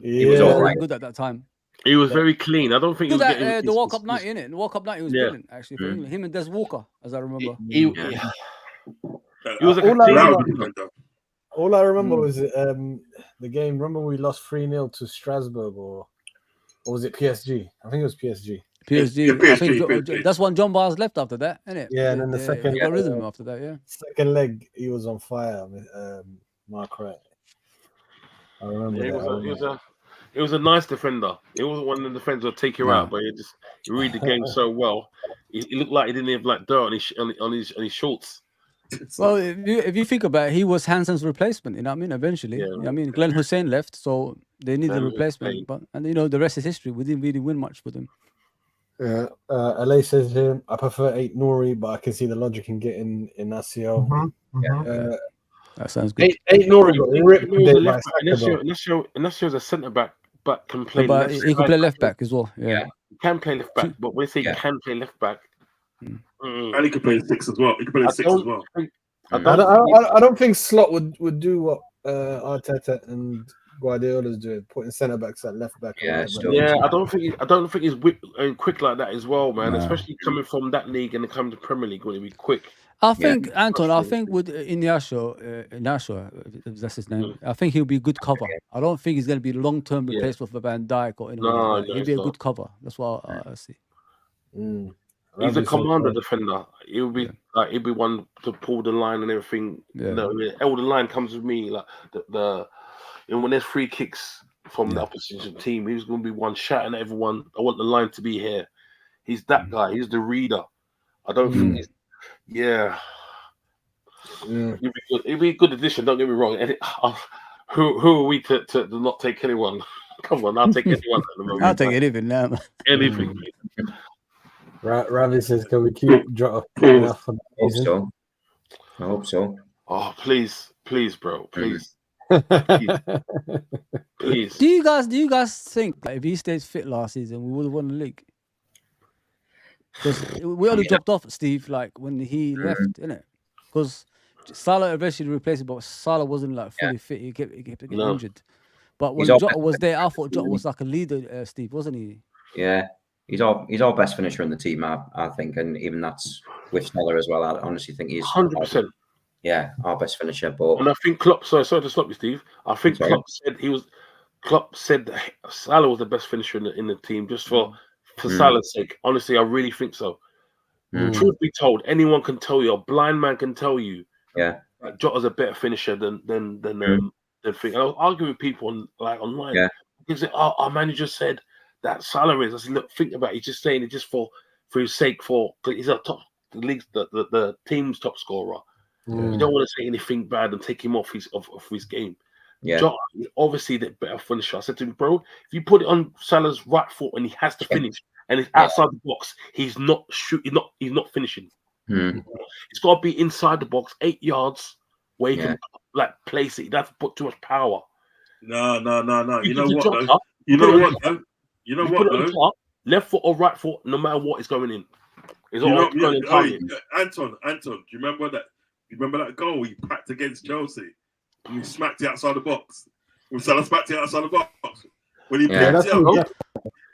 He was He all wasn't right. good at that time. He was very clean. I don't think he Good was at getting the World Cup night, innit? The World Cup night, he was Yeah. brilliant actually for England. Him and Des Walker, as I remember. He Yeah. was like All a I clean remember- defender. All I remember was the game. Remember we lost 3-0 to Strasbourg, or was it PSG? I think it was PSG. PSG. Yeah, I think PSG. that's when John Barnes left after that, innit? Yeah, and then the second they got rid of him after that. Yeah. second leg, he was on fire. Mark Wright. I remember that. He was a nice defender. He wasn't one of the defenders who'd take you No. out, but he read the game so well. He looked like he didn't have like dirt on his shorts. Well, if you think about it, he was Hansen's replacement. You know what I mean? Eventually, Yeah. you know what I mean, Glenn Hussein left, so they needed a Glenn replacement. Hussein. But and you know the rest is history. We didn't really win much with him. Yeah. LA says here, I prefer 8 Nori, but I can see the logic in getting in ACL. That sounds good. 8 Nori got ripped He was a today by left back. Saka, Unless he was a centre back, but can play But left. he could play left back as well. Yeah. He can play left back, but when they say he can play left back, And he could play 6 as well. He could play 6 as well. I don't think Slot would do what Arteta and Guardiola's doing, putting centre backs at left back. Yeah, still. Yeah, I don't think he's quick like that as well, man. No. Especially coming from that league and coming to Premier League, will he be quick? I think Anton. I think with Inyasho, if that's his name. I think he'll be a good cover. I don't think he's going to be long-term replacement for Van Dijk or anyone like that. He'll be a good cover. That's what I see. He's a commander defender. He'll be he'll be one to pull the line and everything. Yeah. You know, all the line comes with me. Like when there's free kicks from the opposition team, he's going to be one shouting at everyone. I want the line to be here. He's that guy. He's the reader. I don't think he's. Yeah. He'd be a good addition. Don't get me wrong. And who are we to not take anyone? Come on, I'll take anyone at the moment. I'll take anything now. Anything. Ravi says, can we keep Jota enough for the season? I hope so. Oh, please, bro, please. Please. Do you guys think that if he stayed fit last season, we would have won the league? Because we only dropped off Steve like when he left, innit? Because Salah eventually replaced him, but Salah wasn't like fully fit. He kept getting injured. But when Jota was there, I thought Jota was like a leader, Steve, wasn't he? Yeah, he's our best finisher in the team, I think, and even that's with Salah as well. I honestly think he's 100%. Yeah, our best finisher. But and I think Klopp. Sorry to stop you, Steve. I think Klopp said that Salah was the best finisher in the team, just for Salah's sake. Honestly, I really think so. Truth be told, anyone can tell you, a blind man can tell you, that Jota's a better finisher than thing. And I was arguing with people online. Yeah. Because our manager said that Salah is. I said, look, think about it. He's just saying it just for his sake. Because he's the team's top scorer. You don't want to say anything bad and take him off his game. Yeah. Jota is obviously the better finisher. I said to him, bro, if you put it on Salah's right foot and he has to finish and it's outside the box, he's not finishing. It's got to be inside the box, 8 yards, where he can place it. That's put too much power. No. You know what, Jota, though? You know what, though? Left foot or right foot, no matter what is going in. It's all Anton, target. do you remember that? You remember that goal he packed against Chelsea? And he smacked it outside the box. When Salah smacked it outside the box. When he picked it up,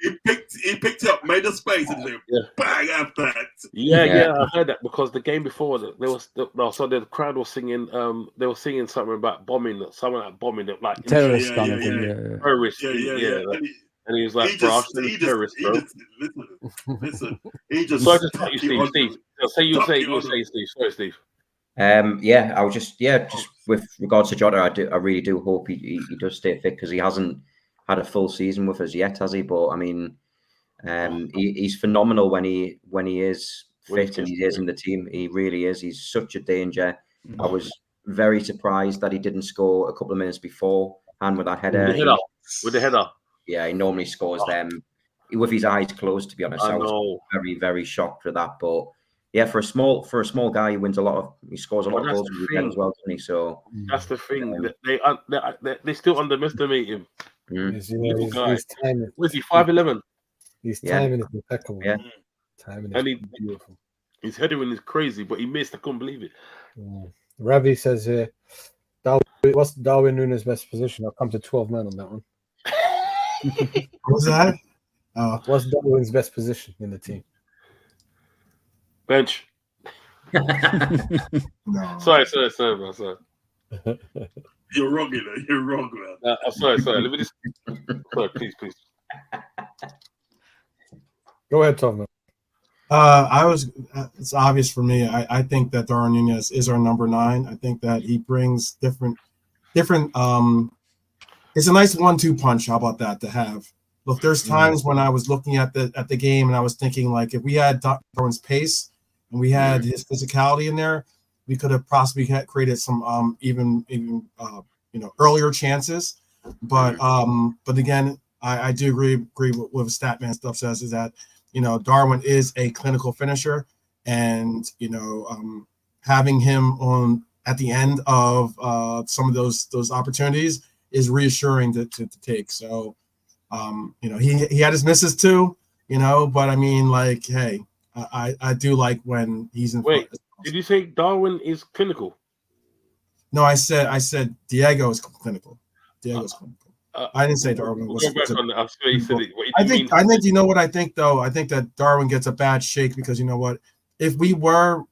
he picked it up, made a space, and then bang after that. Yeah, I heard that because the game before the crowd was singing. They were singing something about bombing, like terrorist kind of thing. Terrorist. And he was like, "Bro, I'm a terrorist, bro." Listen. He just. Sorry to cut you, Steve. You say, Steve. Sorry, Steve. I was just with regards to Jota, I really do hope he does stay fit because he hasn't had a full season with us yet, has he? But I mean, he's phenomenal when he is fit and he is in the team. He really is. He's such a danger. I was very surprised that he didn't score a couple of minutes beforehand with that header. With the header. Yeah, he normally scores them with his eyes closed. To be honest, I was very, very shocked for that. But yeah, for a small guy, he scores a lot of goals as well, doesn't he? So that's the thing. They still underestimate him. His timing. Was he 5'11"? His timing is impeccable. Yeah, timing is beautiful. His headering is crazy, but he missed. I couldn't believe it. Ravi says here, what's Darwin Nunes' best position? I'll come to 12 men on that one. What's that? What's Darwin's best position in the team? Bench. No. Sorry, bro. Sorry. You're wrong, You're wrong, man. I'm sorry. Let me just. Sorry, please. Go ahead, Tom. It's obvious for me. I think that Darwin Nunez is our number 9. I think that he brings different. It's a nice 1-2 punch. How about that to have? Look, there's times when I was looking at the game and I was thinking, like, if we had Darwin's pace and we had his physicality in there, we could have possibly created some even earlier chances. But again, I do agree with what Statman stuff says, is that Darwin is a clinical finisher, and having him on at the end of some of those opportunities is reassuring to take. So he had his misses too, but I mean, like, hey, I do like when he's in. Wait, did you say Darwin is clinical? No, I said Diego is clinical. Diego's clinical. I didn't say Darwin was. I think you know what I think though. I think that Darwin gets a bad shake because you know what? If we were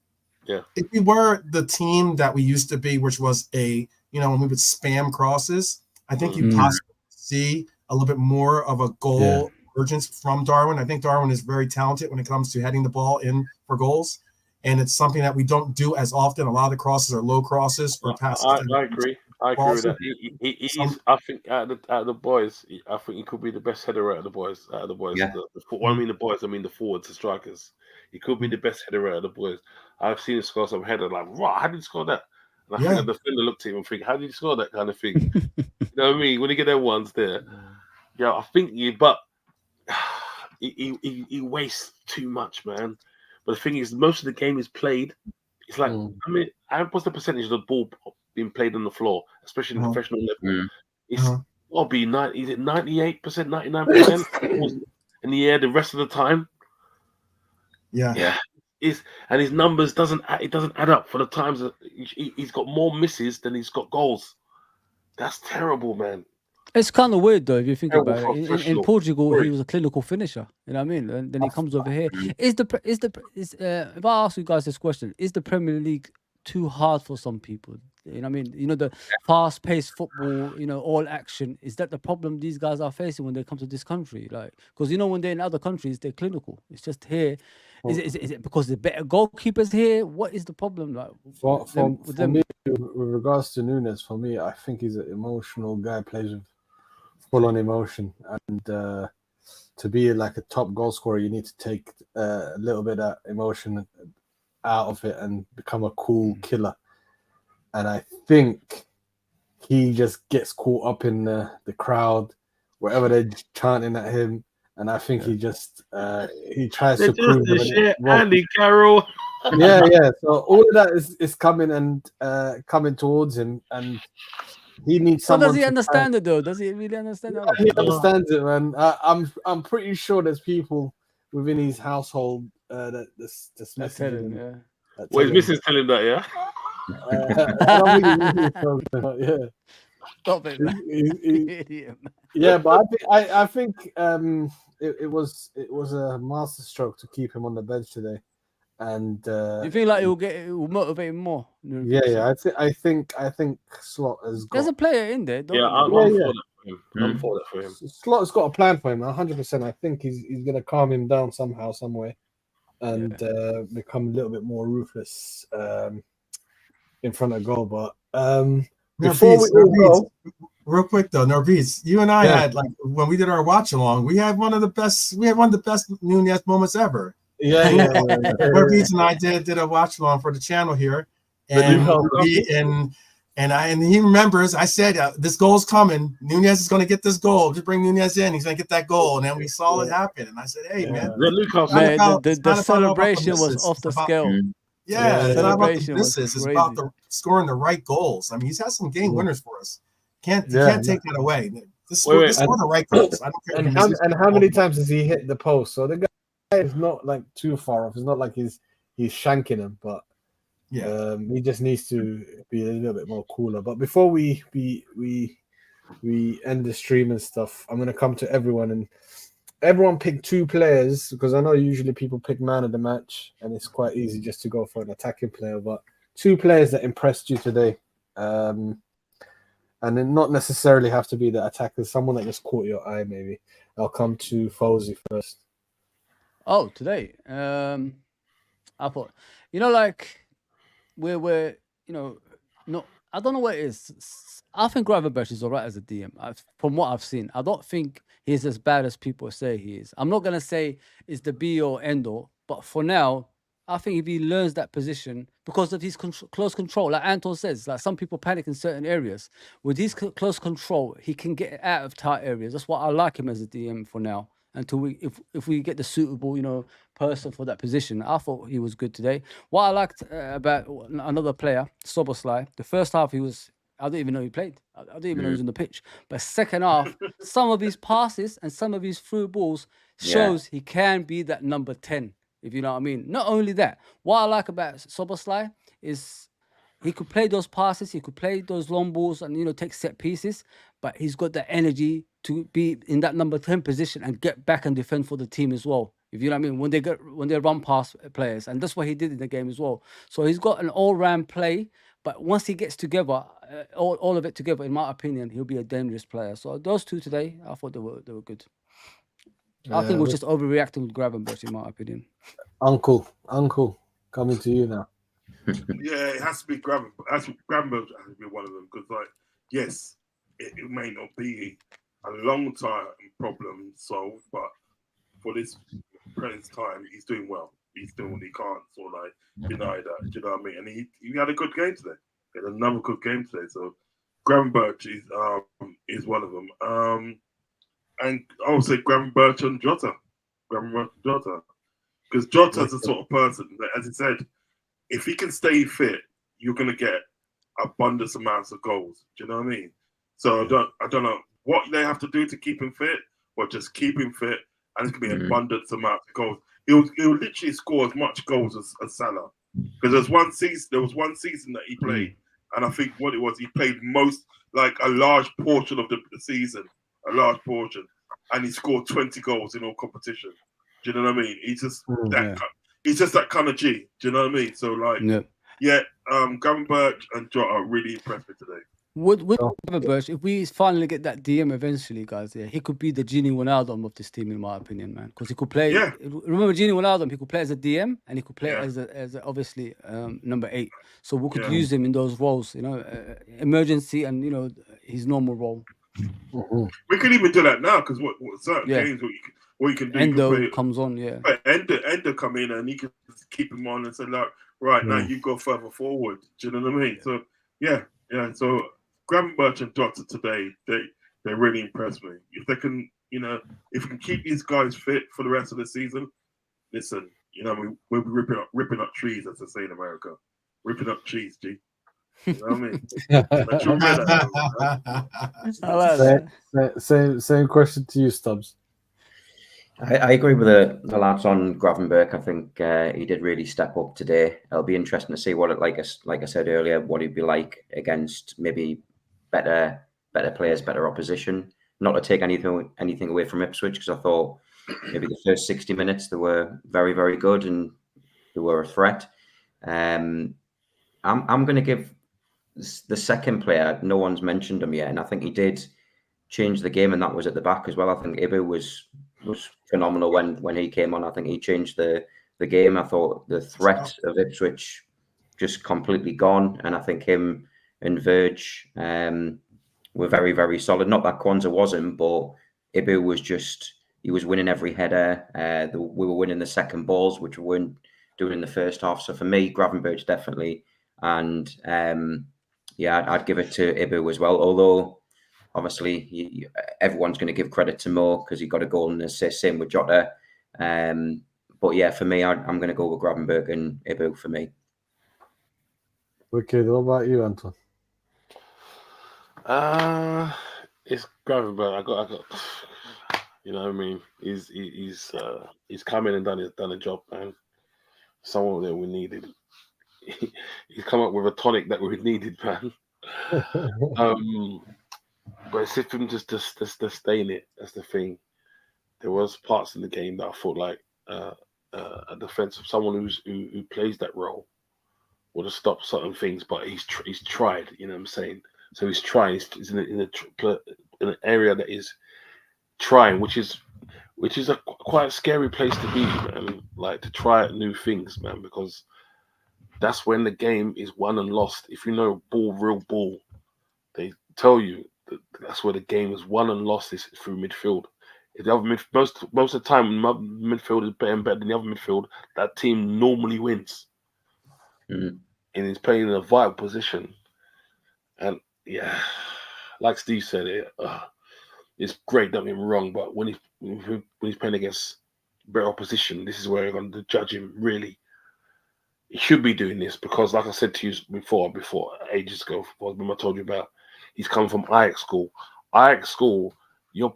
the team that we used to be, which was when we would spam crosses, I think you possibly see a little bit more of a goal urgence from Darwin. I think Darwin is very talented when it comes to heading the ball in for goals, and it's something that we don't do as often. A lot of the crosses are low crosses or passes. I agree. I agree with that. He's, I think out of the boys, I think he could be the best header out of the boys. Yeah. When I mean the boys, I mean the forwards, the strikers. He could be the best header out of the boys. I've seen him score some header like, wow, how did he score that? And I think the defender looked at him and think, how did he score that kind of thing? You know what I mean? When you get their ones there, I think but he wastes too much, man. But the thing is, most of the game is played. It's like, I mean, what's the percentage of the ball being played on the floor, especially in professional level? It's got to be 98%, 99% in the air the rest of the time. Yeah. And his numbers doesn't add up for the times that he's got more misses than he's got goals. That's terrible, man. It's kind of weird though if you think about it. In Portugal, he was a clinical finisher. You know what I mean? And then he comes over here. If I ask you guys this question, is the Premier League too hard for some people? You know what I mean? The fast-paced football, all action. Is that the problem these guys are facing when they come to this country? Like, because when they're in other countries, they're clinical. It's just here. Is it because there's better goalkeepers here? What is the problem? Like, for me, with regards to Nunes, for me, I think he's an emotional guy. Plays with full-on emotion, and to be like a top goal scorer, you need to take a little bit of emotion out of it and become a cool killer. And I think he just gets caught up in the crowd, wherever they're chanting at him. And I think he just he tries to prove it. Andy Carroll. Yeah. So all of that is coming and coming towards him, and he needs someone. Does he understand it though? Does he really understand it? He understands it, man. I'm pretty sure there's people within his household that's messaging him. Well, his missus tell him that, yeah. Stop it, man. Yeah, but I think it was a masterstroke to keep him on the bench today, and you think like it will motivate him more? Yeah. I think Slot has got. There's a player in there. I'm for that for him. Slot's got a plan for him. 100%. I think he's gonna calm him down somehow, some way, and become a little bit more ruthless in front of goal. But before real quick though, Narveez, you and I had, like, when we did our watch along, we had one of the best Nunez moments ever. Narveez and I did a watch along for the channel here, and he remembers. I said, this goal's coming. Nunez is going to get this goal. Just bring Nunez in. He's going to get that goal. And then we saw it happen. And I said, hey, man. The celebration was off the scale. Yeah, it's not about the misses. It's about scoring the right goals. I mean, he's had some game winners for us. You can't take that away. Score the right goals. I don't care. And how many times has he hit the post? So the guy is not like too far off. It's not like he's shanking him, but Yeah. He just needs to be a little bit more cooler. But before we end the stream and stuff, I'm gonna come to everyone and everyone pick 2 players because I know usually people pick man of the match and it's quite easy just to go for an attacking player. But 2 players that impressed you today, and then not necessarily have to be the attacker. Someone that just caught your eye, maybe. I'll come to Fawzi first. Oh, today. I thought, like we're no, I don't know what it is. I think Gravenberch is all right as a DM. From what I've seen, I don't think he's as bad as people say he is. I'm not gonna say it's the be or end all, but for now, I think if he learns that position because of his close control, like Anton says, like some people panic in certain areas. With his close control, he can get out of tight areas. That's why I like him as a DM for now. Until if we get the suitable, person for that position. I thought he was good today. What I liked about another player, Soboslai, the first half I didn't even know he played. I didn't even know he was on the pitch. But second half, some of his passes and some of his through balls shows he can be that number 10, if you know what I mean. Not only that, what I like about Soboslai is he could play those passes, he could play those long balls and, take set pieces, but he's got the energy to be in that number 10 position and get back and defend for the team as well. If you know what I mean, when they run past players, and that's what he did in the game as well. So he's got an all-round play, but once he gets together, all of it together, in my opinion, he'll be a dangerous player. So those 2 today, I thought they were good. I think we're just overreacting with Gravenberch, in my opinion. Uncle, coming to you now. Yeah, it has to be Gravenberch. Has to be one of them because, yes, it may not be a long time problem solved, but for this present time, he's doing well. He's doing what he can't sort of deny that. Do you know what I mean? And he had a good game today. He had another good game today. So Gravenberch is one of them. And I would say Gravenberch and Jota. Because Jota's the sort of person that, as he said, if he can stay fit, you're going to get abundance amounts of goals. Do you know what I mean? So I don't know what they have to do to keep him fit, or just keep him fit, and it's going to be abundance amounts of goals. He'll literally score as much goals as Salah. Because there was one season that he played, and I think what it was, he played a large portion of the season, and he scored 20 goals in all competition. Do you know what I mean? He's just he's just that kind of G. Do you know what I mean? So Gravenberch and Jota really impressed me today. With Gravenberch, if we finally get that DM eventually, guys, he could be the Gini Wijnaldum of this team, in my opinion, man. Because he could play. Yeah. Remember Gini Wijnaldum? He could play as a DM and he could play as obviously number 8. So we could use him in those roles, emergency and his normal role. We could even do that now because what certain games what you can do. Endo comes on, Endo come in and he can keep him on and say, like, right now you go further forward. Do you know what I mean? So so Gravenberch and Jota today, they really impressed me. If they can, if we can keep these guys fit for the rest of the season, listen, we'll be ripping up trees, as they say in America. Ripping up trees, G. You know what I mean? I like that. Same question to you, Stubbs. I agree with the lads on Gravenberch. I think he did really step up today. It'll be interesting to see what it like I said earlier, what he'd be like against maybe better players, better opposition. Not to take anything away from Ipswich, because I thought maybe the first 60 minutes they were very, very good and they were a threat. I'm going to give the second player. No one's mentioned him yet, and I think he did change the game, and that was at the back as well. I think Ibu was phenomenal when he came on. I think he changed the game. I thought the threat of Ipswich just completely gone, and I think him and Verge were very, very solid. Not that Kwanzaa wasn't, but Ibu was he was winning every header. We were winning the second balls, which we weren't doing in the first half. So for me, Gravenberch definitely, and I'd give it to Ibu as well. Although obviously everyone's going to give credit to Mo because he got a goal and assist. Same with Jota. But yeah, for me, I'm going to go with Gravenberch and Ibu for me. Okay, what about you, Anton? It's Gravenberch. I got. You know what I mean? He's come in and done a job, man. Someone that we needed. he's come up with a tonic that we needed, man. But it's if him just to stay in it. That's the thing. There was parts in the game that I thought like a defensive someone who plays that role would have stopped certain things, but he's tried. You know what I'm saying? So he's trying. He's in an area that is trying, which is a quite scary place to be, man. Like to try new things, man, because that's when the game is won and lost. If you know real ball, they tell you that's where the game is won and lost is through midfield. If the other most of the time, midfield is better than the other midfield, that team normally wins. Mm. And he's playing in a vital position. And yeah, like Steve said, it's great, don't get me wrong, but when he's playing against better opposition, this is where you're going to judge him, really. He should be doing this because, like I said to you before ages ago, when I told you about, he's come from Ajax school. Ajax school, you're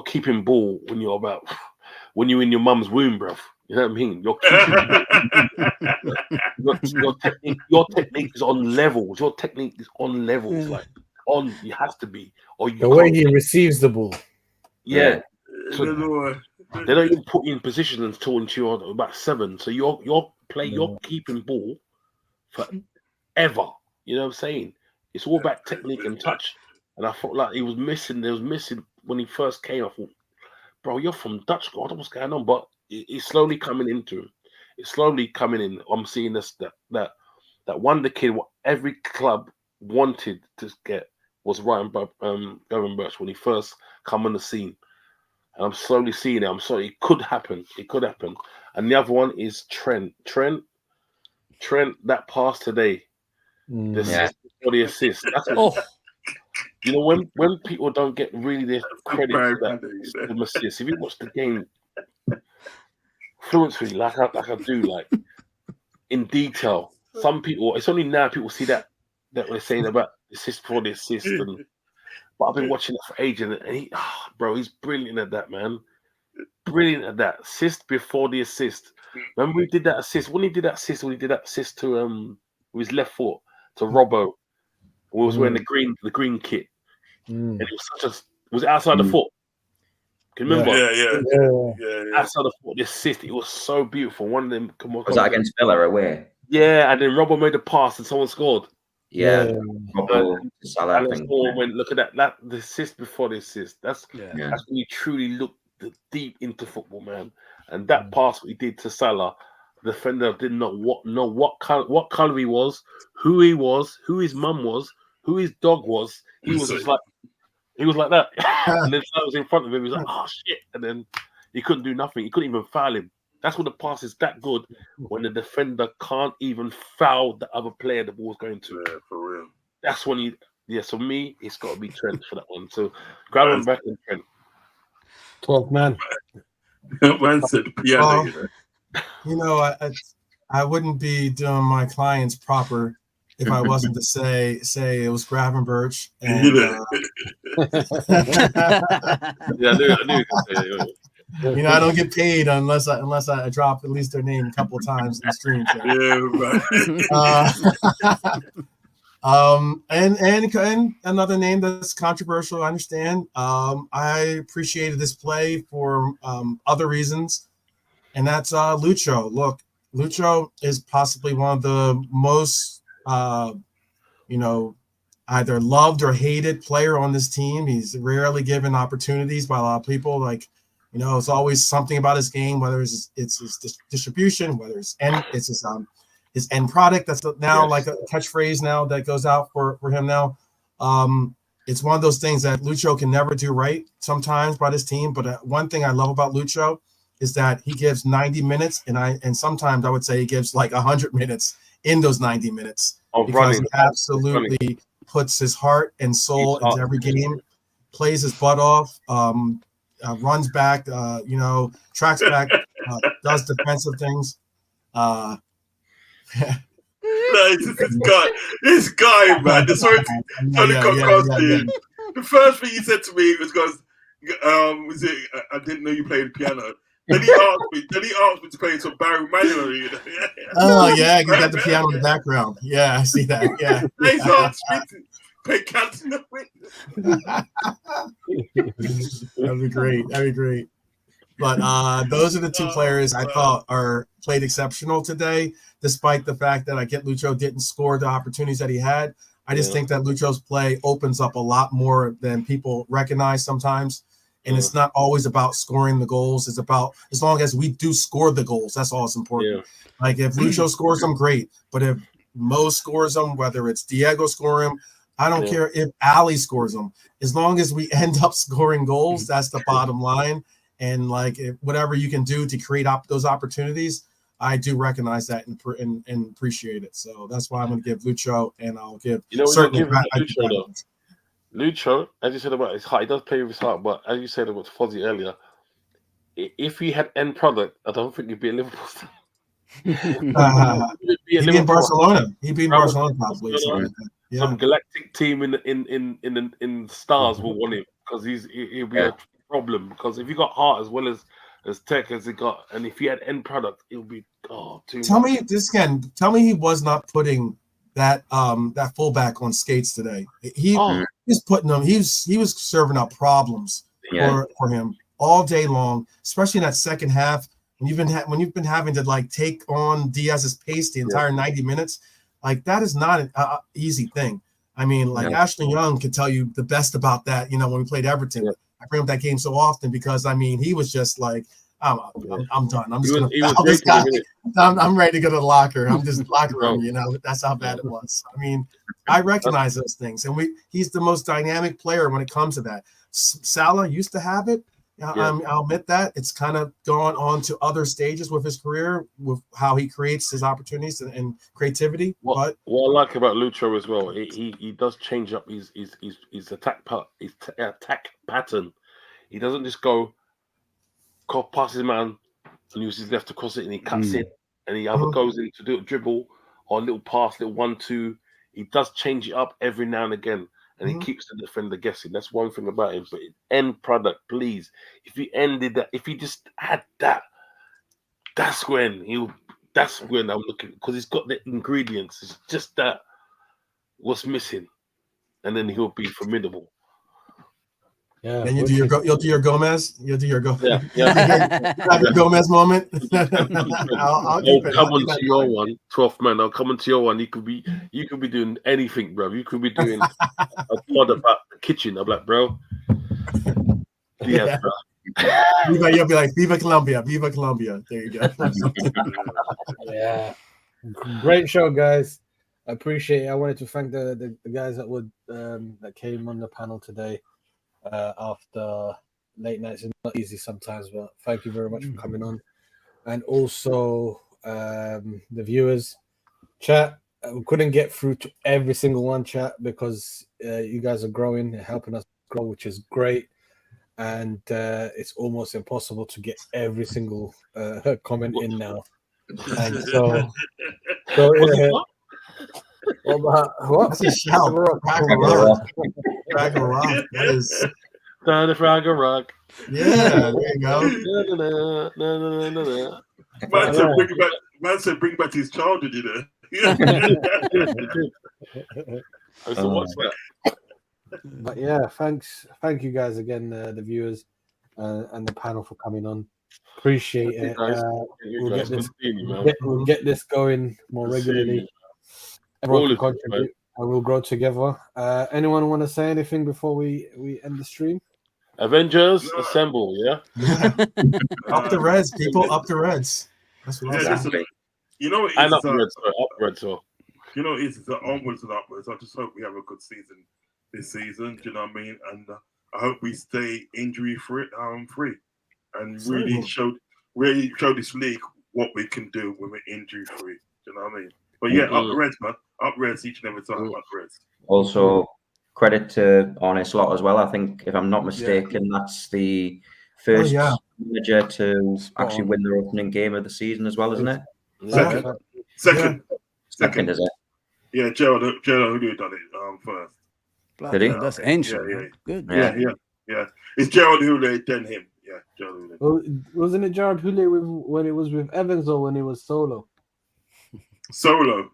keeping ball when you're in your mum's womb, bruv. You know what I mean? You're keeping your technique is on levels. Your technique is on levels, it has to be. Or the way he receives the ball. Yeah. So they don't even put you in position until you're about 7. So you're keeping ball forever. You know what I'm saying? It's all about technique and touch. And I felt like there was missing when he first came. I thought, bro, you're from Dutch. God, what's going on? But it's slowly coming into him. It's slowly coming in. I'm seeing this that wonder kid. What every club wanted to get was Ryan Birch when he first come on the scene. And I'm slowly seeing it. I'm sorry, it could happen. It could happen. And the other one is Trent. Trent, that pass today. The assist for the assist. That's you know, when people don't get really their credit for that assist, if you watch the game fluently, like I do, like in detail, some people, it's only now people see that we're saying about assist for the assist. But I've been watching it for ages, and he's brilliant at that, man. Brilliant at that. Assist before the assist. Remember he did that assist? When he did that assist to with his left foot to Robbo, who was wearing the green kit. And it was it outside the foot? Can you remember? Yeah. Outside the foot, the assist. It was so beautiful. One of them was that against Villa away? Yeah, and then Robbo made the pass and someone scored. Yeah. Salah, and someone went, look at that the assist before the assist. That's when you truly look deep into football, man. And that pass he did to Salah, the defender didn't know what color he was, who his mum was, who his dog was. He was like that. And then Salah was in front of him. He was like, oh shit. And then he couldn't do nothing. He couldn't even foul him. That's when the pass is that good, when the defender can't even foul the other player the ball's going to. Yeah, for real. That's when so me, it's got to be Trent for that one. So grab him back in Trent. 12 man. Man said piano. You know, I wouldn't be doing my clients proper if I wasn't to say it was Gravenberch. And, Yeah, I knew you could say it. You know, I don't get paid unless I drop at least their name a couple of times in the stream. And another name that's controversial, I understand. I appreciated this play for other reasons, and that's Lucho. Look, Lucho is possibly one of the most, either loved or hated player on this team. He's rarely given opportunities by a lot of people. Like, you know, it's always something about his game, whether it's his distribution, whether it's his end product. That's now like a catchphrase now that goes out for him now. It's one of those things that Lucho can never do right sometimes by this team. But one thing I love about Lucho is that he gives 90 minutes, and sometimes I would say he gives like 100 minutes in those 90 minutes because he absolutely puts his heart and soul into every game, plays his butt off. Runs back, tracks back, does defensive things. This guy, man. The first thing he said to me was, I didn't know you played piano. Then he asked me to play some Barry Manilow. You know? Oh yeah, you got the piano in the background. Yeah, I see that. Yeah. He's asked me to play Cats in the Wind. That'd be great. That'd be great. But those are the two players I thought played exceptional today, despite the fact that I get Lucho didn't score the opportunities that he had. I just think that Lucho's play opens up a lot more than people recognize sometimes. And it's not always about scoring the goals. It's about, as long as we do score the goals, that's all that's important. Yeah. Like if Lucho scores them, great. But if Mo scores them, whether it's Diego scoring them, I don't care if Ali scores them. As long as we end up scoring goals, that's the bottom line. And like whatever you can do to create those opportunities, I do recognize that and appreciate it. So that's why I'm going to give Lucho, and I'll give certainly Lucho, though. Lucho, as you said about his heart, he does play with his heart, but as you said about Fozzie earlier, if he had end product, I don't think he'd be a Liverpool star. He'd be in Barcelona. He'd be in Barcelona probably. Some galactic team in the stars will want him because he'll be a problem. Because if you got heart as well as tech as he got, and if he had end product, it'll be too Tell much. me this again. Tell me he was not putting that fullback on skates today. He was putting them. He was serving up problems for him all day long, especially in that second half when you've been having to like take on Diaz's pace the entire 90 minutes. Like that is not an easy thing. I mean, like Ashley Young could tell you the best about that. You know, when we played Everton, I bring up that game so often because I mean he was just like, I'm done. I'm just gonna foul this guy. I'm ready to go to the locker. I'm just locker room. You know, that's how bad it was. I mean, I recognize those things, and he's the most dynamic player when it comes to that. Salah used to have it. I'll admit that it's kind of gone on to other stages with his career, with how he creates his opportunities and creativity. What I like about Lucho as well, he does change up his attack pattern. He doesn't just go past his man and uses his left to cross it, and he cuts it, and he either goes in to do a dribble or a little pass, little 1-2. He does change it up every now and again. And he keeps the defender guessing. That's one thing about him. But end product, please. If he ended that, if he just had that, that's when I'm looking, because he's got the ingredients. It's just that what's missing, and then he'll be formidable. Yeah. And you'll do your Gomez. You'll do your Gomez. Yeah. Have your Gomez moment. I'll come onto your one, 12th man. I'll come onto your one. You could be doing anything, bro. You could be doing a pod about the kitchen. I'm like, bro. Yeah, bro. You'll be like, Viva Colombia, Viva Colombia. There you go. Yeah. Great show, guys. I appreciate it. I wanted to thank the guys that came on the panel today. After late nights, it's not easy sometimes, but thank you very much for coming on. And also the viewers chat, we couldn't get through to every single one chat because you guys are growing and helping us grow, which is great, and it's almost impossible to get every single comment in now. And so what? That's a shout. Ragnarok. That is. Down the Ragnarok. Yeah, there you go. Man said bring back his childhood, you know. But yeah, thank you guys again, the viewers and the panel for coming on. Appreciate it. We'll get this going more regularly. Everyone can contribute and we'll grow together. Anyone want to say anything before we end the stream? Avengers assemble, yeah? Up the Reds, people, up the Reds. That's what I'm saying. You know what it is? And up the Reds, so. You know what it is? It's onwards and upwards. I just hope we have a good season this season. Do you know what I mean? And I hope we stay injury free, and really show this league what we can do when we're injury free. Do you know what I mean? But yeah, up the Reds, man. Up Reds each and every time. Up Reds. Also, credit to Arne Slot as well. I think, if I'm not mistaken, that's the first manager to actually win their opening game of the season as well, isn't it? Second, is it? Yeah, Gerald Houllier done it first. Did he? That's ancient. Yeah. Good. Yeah. It's Gerald Houllier, then him. Yeah. Gerard Houllier. Well, wasn't it Gerard Houllier when it was with Evans or when it was solo? Solo.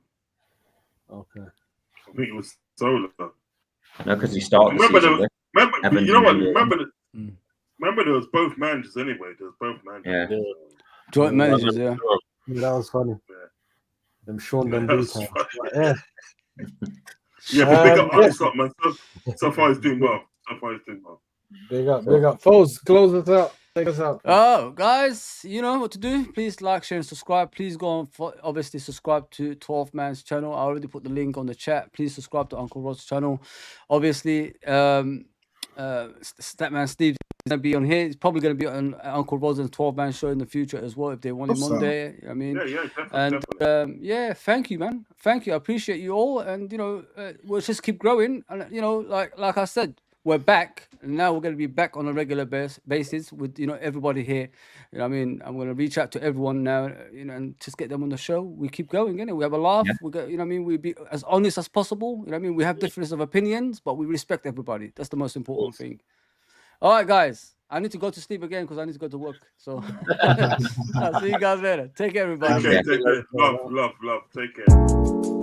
Okay. I think it was solo. No, because he started the Remember, season with Evans you know what? and Houllier. Remember, there was both managers anyway. There was both managers. Yeah. Joint managers, yeah. Yeah, that was funny. Yeah. Them Sean Yeah, Dundee that's time. funny. Yeah. Yeah, but big up Yeah. Scott, man. So far, he's doing well. Big up. Foles, close us out. Take us out. Oh, guys, you know what to do. Please like, share, and subscribe. Please go on, obviously, subscribe to 12 Man's channel. I already put the link on the chat. Please subscribe to Uncle Rod's channel. Obviously, Statman Steve is going to be on here. He's probably going to be on Uncle Rod's and 12 Man show in the future as well if they want him on there. I mean, Yeah, definitely. and yeah, thank you, man. Thank you. I appreciate you all. And, you know, we'll just keep growing. And, you know, like I said, we're back, and now we're going to be back on a regular basis with, you know, everybody here. You know what I mean? I'm going to reach out to everyone now, you know, and just get them on the show. We keep going, innit? We have a laugh. We got, you know what I mean? We be as honest as possible. You know what I mean? We have differences of opinions, but we respect everybody. That's the most important thing. All right, guys. I need to go to sleep again because I need to go to work. So I'll see you guys later. Take care, everybody. Okay, take care. Love. Take care.